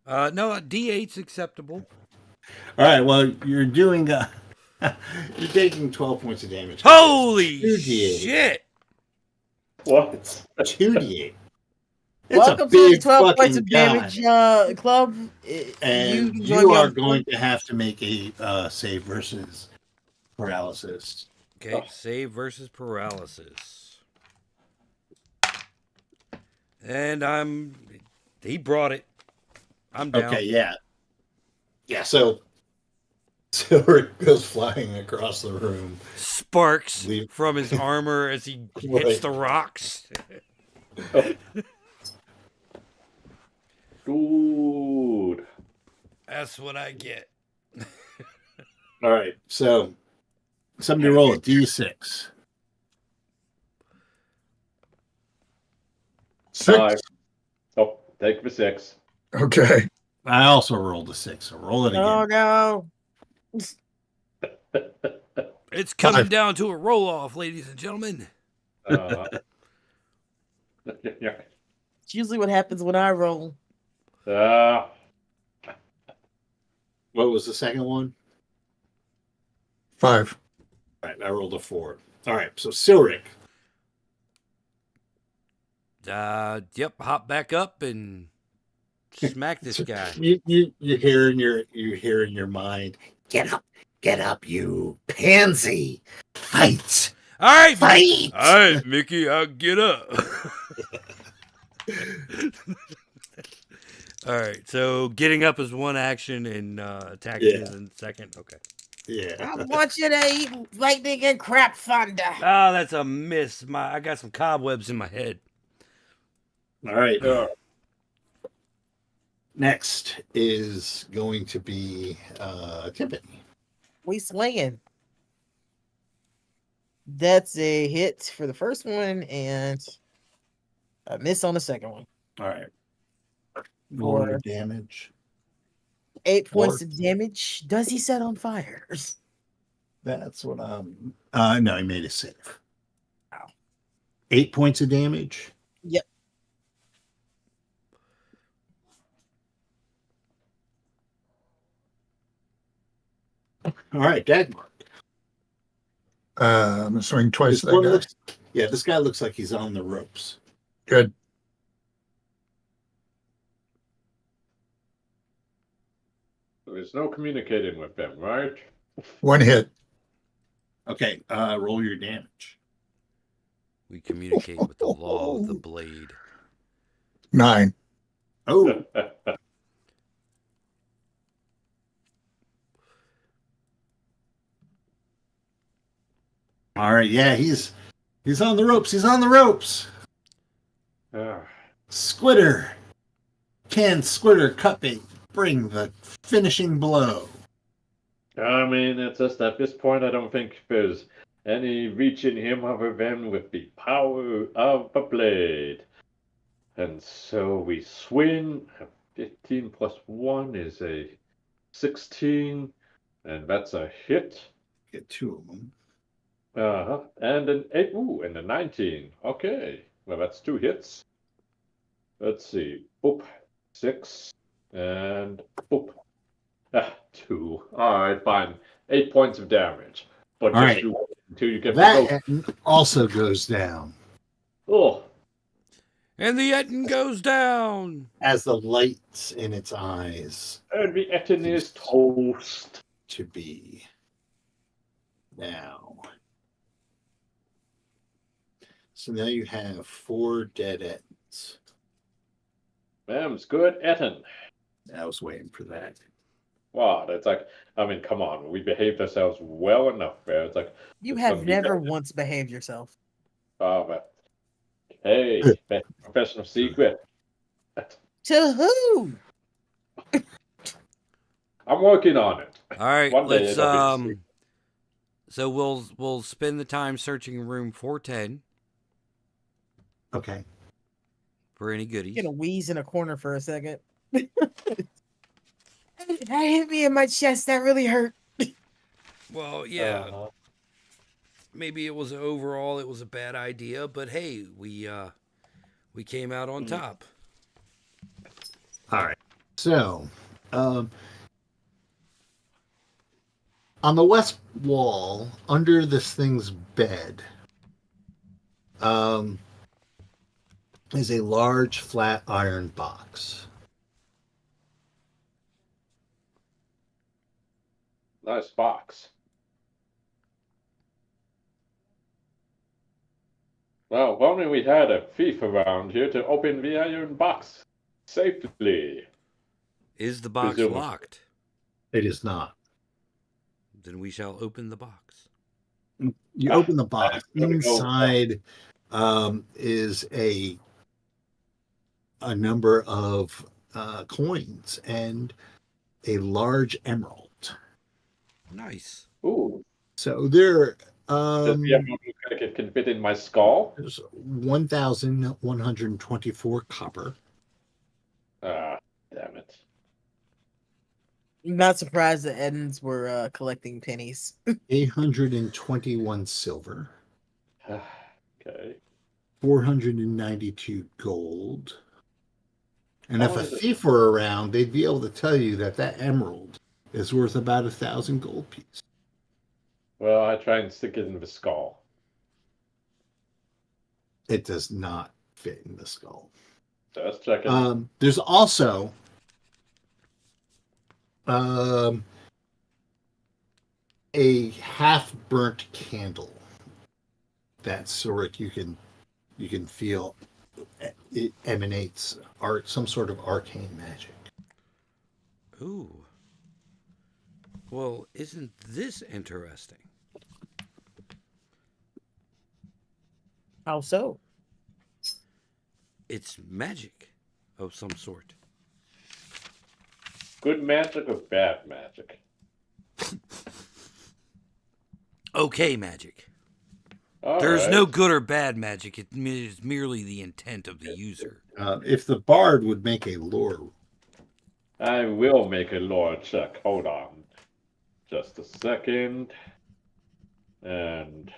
[SPEAKER 4] No, D8's acceptable.
[SPEAKER 1] All right, well, you're doing... you're taking 12 points of damage.
[SPEAKER 4] Holy
[SPEAKER 1] 2d8.
[SPEAKER 4] shit!
[SPEAKER 3] What?
[SPEAKER 1] It's 2d8. It's
[SPEAKER 2] Welcome
[SPEAKER 1] a
[SPEAKER 2] to the
[SPEAKER 1] big
[SPEAKER 2] 12 points
[SPEAKER 1] fucking
[SPEAKER 2] of damage club.
[SPEAKER 1] And
[SPEAKER 2] can join
[SPEAKER 1] you
[SPEAKER 2] me
[SPEAKER 1] are
[SPEAKER 2] on-
[SPEAKER 1] going to have to make a save versus paralysis.
[SPEAKER 4] Okay, save versus paralysis. And he brought it. I'm down.
[SPEAKER 1] Okay, yeah. Yeah, so Silric goes flying across the room.
[SPEAKER 4] Sparks
[SPEAKER 1] Leave-
[SPEAKER 4] from his armor as he hits
[SPEAKER 1] Right.
[SPEAKER 4] the rocks.
[SPEAKER 3] Dude.
[SPEAKER 4] That's what I get.
[SPEAKER 1] All right, so somebody roll a d6.
[SPEAKER 5] 6.
[SPEAKER 3] 5. Oh, take the 6.
[SPEAKER 5] Okay.
[SPEAKER 1] I also rolled a 6, so roll it again.
[SPEAKER 2] Oh no!
[SPEAKER 4] It's coming
[SPEAKER 5] 5.
[SPEAKER 4] down to a roll off, ladies and gentlemen.
[SPEAKER 3] Yeah.
[SPEAKER 2] It's usually what happens when I roll.
[SPEAKER 1] What was the second one?
[SPEAKER 5] 5.
[SPEAKER 1] All right, I rolled a 4. All right, so Silric.
[SPEAKER 4] Yep, hop back up and smack this guy.
[SPEAKER 1] You hear in your mind, get up, you pansy, fight,
[SPEAKER 4] All right,
[SPEAKER 1] fight.
[SPEAKER 4] All right, Mickey, I'll get up. All right, so getting up is one action and attacking
[SPEAKER 1] Yeah.
[SPEAKER 4] is in second. Okay.
[SPEAKER 1] Yeah.
[SPEAKER 2] I want you to eat lightning and crap thunder.
[SPEAKER 4] Oh, that's a miss. I got some cobwebs in my head.
[SPEAKER 1] All right.
[SPEAKER 3] Yeah.
[SPEAKER 1] Next is going to be Tiffany.
[SPEAKER 2] We swinging. That's a hit for the first one and a miss on the second one.
[SPEAKER 1] All right.
[SPEAKER 2] Four.
[SPEAKER 1] More damage.
[SPEAKER 2] 8 points of damage. Does he set on fire?
[SPEAKER 1] That's what I'm. No, he made a save. Wow. 8 points of damage.
[SPEAKER 2] Yep.
[SPEAKER 1] All right, Dagmar.
[SPEAKER 5] I'm gonna swing twice at
[SPEAKER 1] This one
[SPEAKER 5] that guy.
[SPEAKER 1] this guy looks like he's on the ropes.
[SPEAKER 5] Good.
[SPEAKER 3] There's no communicating with them, right?
[SPEAKER 5] 1 hit.
[SPEAKER 1] Okay, roll your damage.
[SPEAKER 4] We communicate with the law of the blade.
[SPEAKER 5] 9.
[SPEAKER 1] Oh, all right. Yeah, he's on the ropes. He's on the ropes.
[SPEAKER 3] Ah.
[SPEAKER 1] Squitter. Can Squitter cut bait. bring the finishing blow.
[SPEAKER 3] I mean, it's just at this point, I don't think there's any reaching him other than with the power of the blade. And so we swing. 15 plus 1 is a 16, and that's a hit.
[SPEAKER 1] Get two of them.
[SPEAKER 3] And an 8, and a 19. Okay, well, that's 2 hits. Let's see. Boop, 6, and boop. 2. Alright, fine. 8 points of damage. But
[SPEAKER 1] All
[SPEAKER 3] just
[SPEAKER 1] right.
[SPEAKER 3] you wait until you get
[SPEAKER 1] That also goes down
[SPEAKER 3] Oh,
[SPEAKER 4] And the Etten goes down.
[SPEAKER 1] as the lights in its eyes
[SPEAKER 3] and the Etten is toast.
[SPEAKER 1] to be. Now. So now you have 4 dead Ettins.
[SPEAKER 3] Them's good Etten.
[SPEAKER 1] I was waiting for that.
[SPEAKER 3] Wow, that's like, I mean, come on. We behaved ourselves well enough there. It's like,
[SPEAKER 2] You
[SPEAKER 3] It's
[SPEAKER 2] have
[SPEAKER 3] gonna be
[SPEAKER 2] never
[SPEAKER 3] bad.
[SPEAKER 2] once behaved yourself.
[SPEAKER 3] oh, but hey, professional secret.
[SPEAKER 2] To who?
[SPEAKER 3] I'm working on it.
[SPEAKER 4] All right,
[SPEAKER 3] One day
[SPEAKER 4] let's
[SPEAKER 3] it'll be
[SPEAKER 4] so we'll spend the time searching room 410
[SPEAKER 1] Okay.
[SPEAKER 4] for any goodies.
[SPEAKER 2] Gonna wheeze in a corner for a second. That hit me in my chest. That really hurt.
[SPEAKER 4] Well, yeah,
[SPEAKER 3] Uh-huh.
[SPEAKER 4] maybe it was overall it was a bad idea, but hey, we came out on top.
[SPEAKER 1] All right. So, on the west wall, under this thing's bed, is a large flat iron box.
[SPEAKER 3] Nice box. Well, if only we had a thief around here to open the iron box safely.
[SPEAKER 4] Is the box
[SPEAKER 3] Presumably.
[SPEAKER 4] locked?
[SPEAKER 1] It is not.
[SPEAKER 4] Then we shall open the box.
[SPEAKER 1] You open the box.
[SPEAKER 3] I'm gonna go-
[SPEAKER 1] Inside is a number of coins and a large emerald.
[SPEAKER 4] Nice.
[SPEAKER 3] Ooh,
[SPEAKER 1] So there
[SPEAKER 3] does the emerald look like it can fit in my skull?
[SPEAKER 1] there's 1,124 copper.
[SPEAKER 3] Ah, damn it.
[SPEAKER 2] I'm not surprised the Edens were collecting pennies.
[SPEAKER 1] 821 silver,
[SPEAKER 3] Okay.
[SPEAKER 1] 492 gold. And
[SPEAKER 3] How
[SPEAKER 1] if a
[SPEAKER 3] is it-
[SPEAKER 1] thief were around, they'd be able to tell you that that emerald is worth about 1,000 gold pieces.
[SPEAKER 3] Well, I try and stick it in the skull.
[SPEAKER 1] It does not fit in the skull.
[SPEAKER 3] Just checking.
[SPEAKER 1] There's also a half-burnt candle that sort you can feel it emanates some sort of arcane magic.
[SPEAKER 4] Ooh. Well, isn't this interesting?
[SPEAKER 2] How so?
[SPEAKER 4] It's magic of some sort.
[SPEAKER 3] Good magic or bad magic?
[SPEAKER 4] Okay, magic.
[SPEAKER 3] All
[SPEAKER 4] There's
[SPEAKER 3] right.
[SPEAKER 4] no good or bad magic. It is merely the intent of the user.
[SPEAKER 1] If the bard would make a lore,
[SPEAKER 3] I will make a lore check. Hold on. Just a second. And.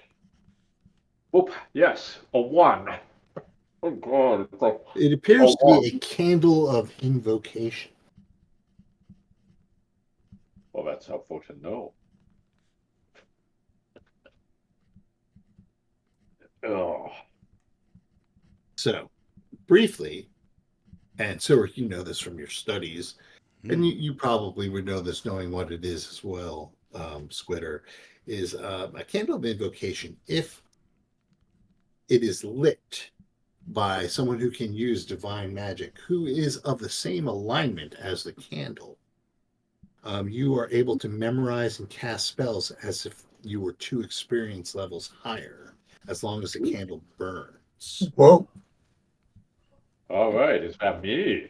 [SPEAKER 3] Oop, yes, a 1. Oh, God. It's like,
[SPEAKER 1] it appears
[SPEAKER 3] Oh,
[SPEAKER 1] to be a candle of invocation.
[SPEAKER 3] well, that's helpful to know. Oh.
[SPEAKER 1] So, briefly, and Silric, you know this from your studies, and you probably would know this knowing what it is as well, Squitter, is a candle of invocation. If it is lit by someone who can use divine magic, who is of the same alignment as the candle, you are able to memorize and cast spells as if you were 2 experience levels higher, as long as the candle burns.
[SPEAKER 5] Whoa.
[SPEAKER 3] All right, is that me?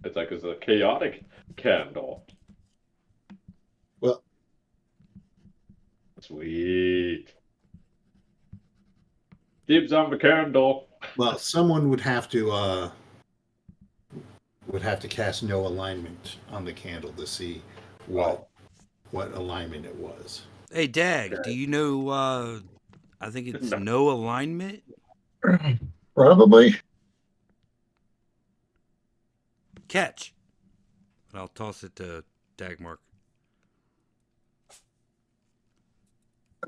[SPEAKER 3] It's a chaotic candle.
[SPEAKER 1] Well,
[SPEAKER 3] Sweet. Dibs on the candle.
[SPEAKER 1] well, someone would have to cast no alignment on the candle to see what alignment it was.
[SPEAKER 4] Hey, Dag, do you know? I think it's
[SPEAKER 3] No.
[SPEAKER 4] no alignment.
[SPEAKER 5] Probably.
[SPEAKER 4] Catch. And I'll toss it to Dagmark.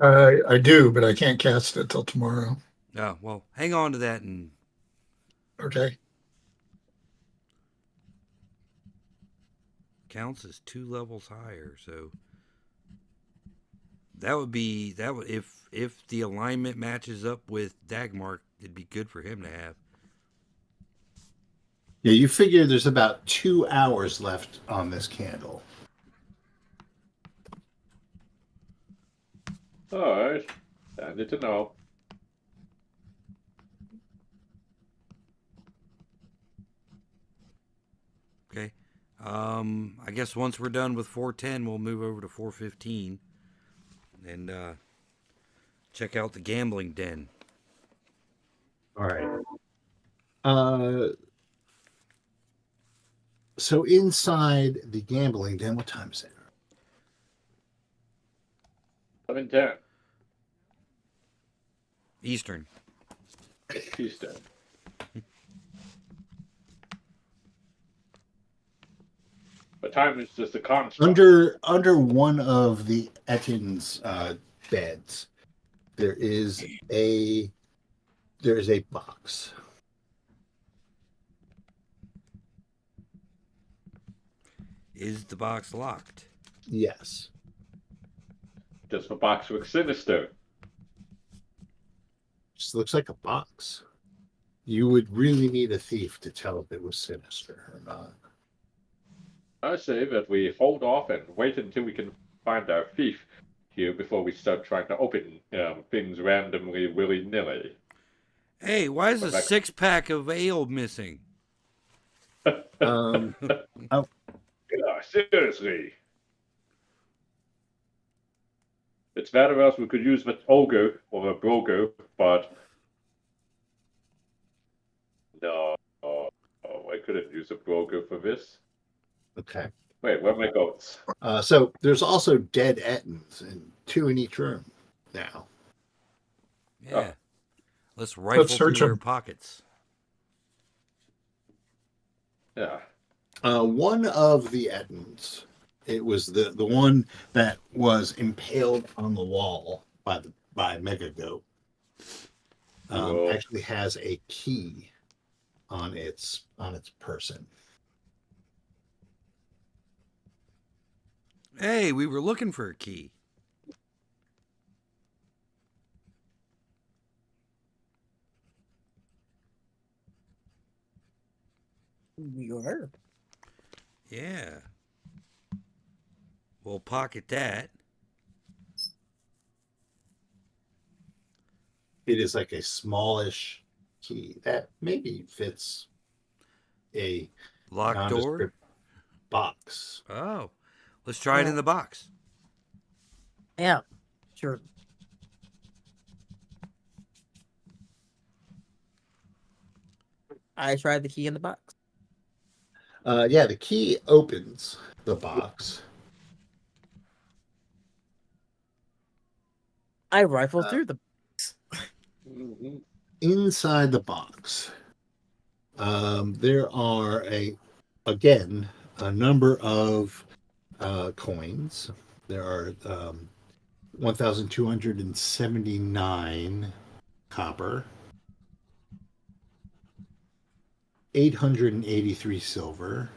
[SPEAKER 5] I do, but I can't cast it till tomorrow.
[SPEAKER 4] Oh, well, hang on to that and
[SPEAKER 5] Okay.
[SPEAKER 4] counts as 2 levels higher. So that would if the alignment matches up with Dagmark, it'd be good for him to have.
[SPEAKER 1] Yeah, you figure there's about 2 hours left on this candle.
[SPEAKER 3] Alright. Handy to know.
[SPEAKER 4] Okay. I guess once we're done with 410, we'll move over to 415 and check out the gambling den.
[SPEAKER 1] All right. So inside the gambling den, what time is it?
[SPEAKER 3] 7:10
[SPEAKER 4] Eastern.
[SPEAKER 3] Eastern. But time is just a construct.
[SPEAKER 1] Under one of the Ettin's beds, there is a box.
[SPEAKER 4] Is the box locked?
[SPEAKER 1] Yes.
[SPEAKER 3] Does the box look sinister?
[SPEAKER 1] Just looks like a box. You would really need a thief to tell if it was sinister or not.
[SPEAKER 3] I say that we hold off and wait until we can find our thief here before we start trying to open things randomly, willy-nilly.
[SPEAKER 4] Hey, why is a
[SPEAKER 3] Back-
[SPEAKER 4] 6-pack of ale missing?
[SPEAKER 1] Um,
[SPEAKER 3] Yeah, seriously. It's that or else we could use the ogre or a broger, but no, I couldn't use a broger for this.
[SPEAKER 1] okay.
[SPEAKER 3] Wait, where are my goats?
[SPEAKER 1] So there's also dead Ettins, and 2 in each room now.
[SPEAKER 4] Yeah. Let's rifle through
[SPEAKER 5] search
[SPEAKER 4] their
[SPEAKER 5] 'em.
[SPEAKER 4] pockets.
[SPEAKER 3] Yeah.
[SPEAKER 1] One of the Ettins, it was the one that was impaled on the wall by Mega Goat,
[SPEAKER 3] Whoa.
[SPEAKER 1] actually has a key on its person.
[SPEAKER 4] Hey, we were looking for a key.
[SPEAKER 2] We are.
[SPEAKER 4] Yeah. We'll pocket that.
[SPEAKER 1] It is like a smallish key that maybe fits a
[SPEAKER 4] Locked door.
[SPEAKER 1] nondescript box.
[SPEAKER 4] Oh. Let's try it in the box.
[SPEAKER 2] Yeah. Sure. I tried the key in the box.
[SPEAKER 1] Yeah, the key opens the box.
[SPEAKER 2] I rifled through the.
[SPEAKER 3] Mhm.
[SPEAKER 1] Inside the box, there are again a number of coins. There are 1,279 copper, 883 silver,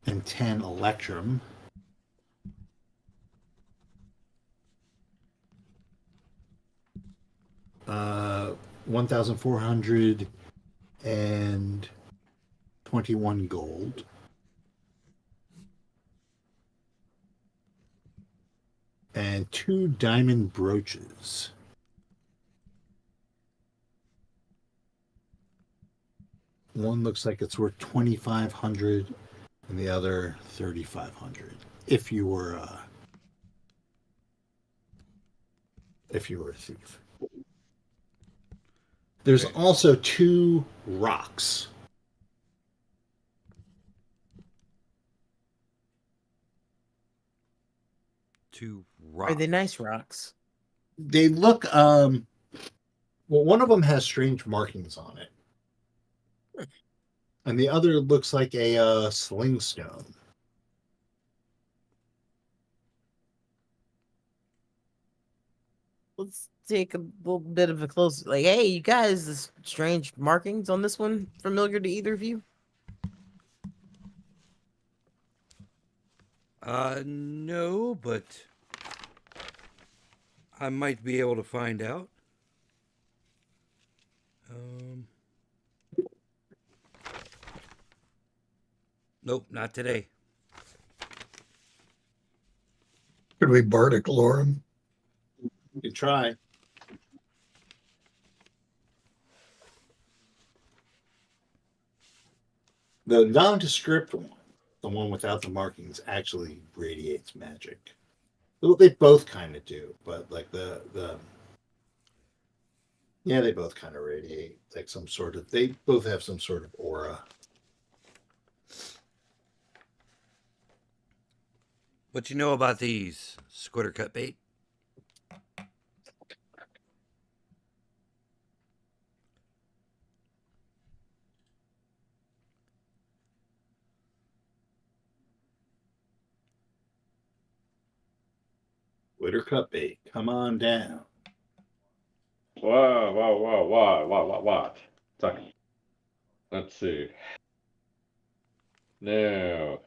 [SPEAKER 1] 2,010 electrum, uh, 1,421 gold, and 2 diamond brooches. One looks like it's worth 2,500, and the other 3,500. If you were a thief. There's
[SPEAKER 3] Okay.
[SPEAKER 1] also 2 rocks.
[SPEAKER 4] Two
[SPEAKER 2] Are
[SPEAKER 4] rocks.
[SPEAKER 2] they nice rocks?
[SPEAKER 1] They look well, one of them has strange markings on it. And the other looks like a sling stone.
[SPEAKER 2] Let's take a little bit of a close. Like, hey, you guys, this strange markings on this one familiar to either of you?
[SPEAKER 4] No, but I might be able to find out. Nope, not today.
[SPEAKER 5] Could we bardic lore him?
[SPEAKER 1] You can try. The nondescript one, the one without the markings, actually radiates magic. Well, they both kind of do, but like the yeah, they both kind of radiate like some sort of. They both have some sort of aura.
[SPEAKER 4] What you know about these squitter cut bait?
[SPEAKER 1] Witter cut bait, come on down.
[SPEAKER 3] What? Second. Let's see. Now,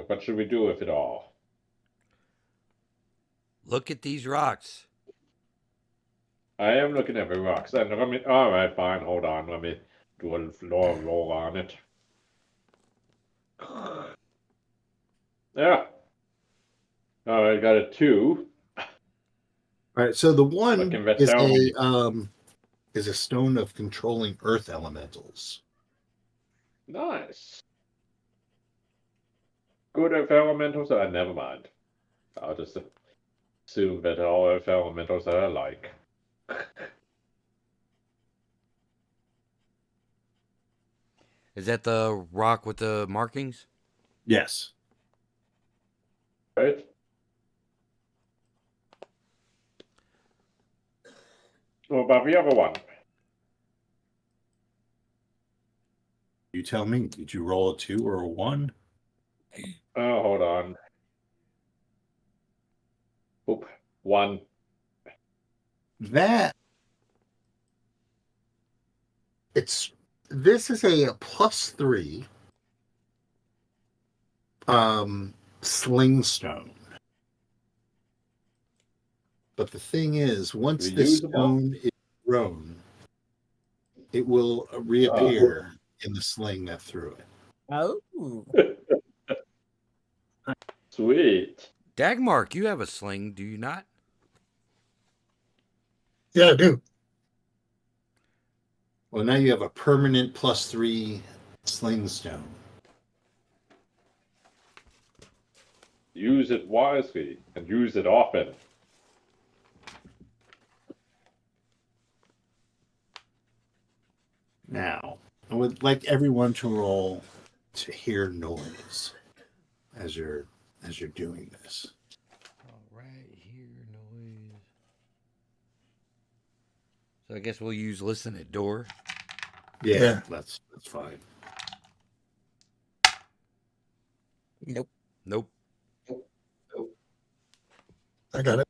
[SPEAKER 3] what should we do with it all?
[SPEAKER 4] Look at these rocks.
[SPEAKER 3] I am looking at the rocks. And let me. All right, fine. Hold on. Let me do a floor roll on it. Yeah. All right, got a 2.
[SPEAKER 1] All right, so the one
[SPEAKER 3] Looking at
[SPEAKER 1] is
[SPEAKER 3] that
[SPEAKER 1] a stone of controlling earth elementals.
[SPEAKER 3] Nice. Good earth elementals? Never mind. I'll just assume that all earth elementals are alike.
[SPEAKER 4] Is that the rock with the markings?
[SPEAKER 1] Yes.
[SPEAKER 3] Right? What about the other one?
[SPEAKER 1] You tell me. Did you roll a 2 or a 1?
[SPEAKER 3] Oh, hold on. Oop. 1.
[SPEAKER 1] That this is a +3 sling stone. But the thing is, once this
[SPEAKER 3] Reusable?
[SPEAKER 1] stone is grown, it will reappear in the sling that threw it.
[SPEAKER 2] Oh,
[SPEAKER 3] Sweet.
[SPEAKER 4] Dagmark, you have a sling, do you not?
[SPEAKER 5] Yeah, I do.
[SPEAKER 1] Well, now you have a permanent +3 sling stone.
[SPEAKER 3] Use it wisely and use it often.
[SPEAKER 1] Now, I would like everyone to roll to hear noise as you're doing this.
[SPEAKER 4] All right, hear noise. So I guess we'll use listen at door.
[SPEAKER 1] Yeah. That's fine.
[SPEAKER 2] nope.
[SPEAKER 4] Nope.
[SPEAKER 5] I got it.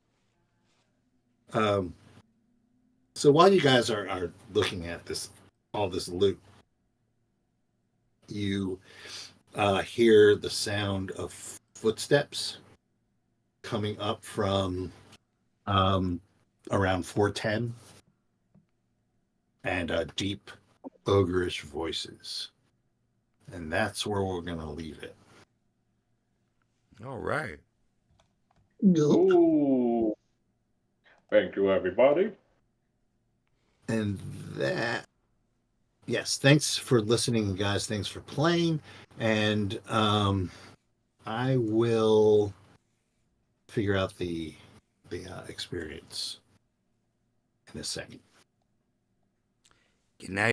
[SPEAKER 1] So while you guys are looking at all this loot, you hear the sound of footsteps coming up from around 410 and deep ogreish voices. And that's where we're going to leave it.
[SPEAKER 4] All right.
[SPEAKER 5] Nope.
[SPEAKER 3] Ooh. Thank you, everybody.
[SPEAKER 1] And that, yes, thanks for listening, guys. Thanks for playing. And I will figure out the experience in a second.
[SPEAKER 4] Good night.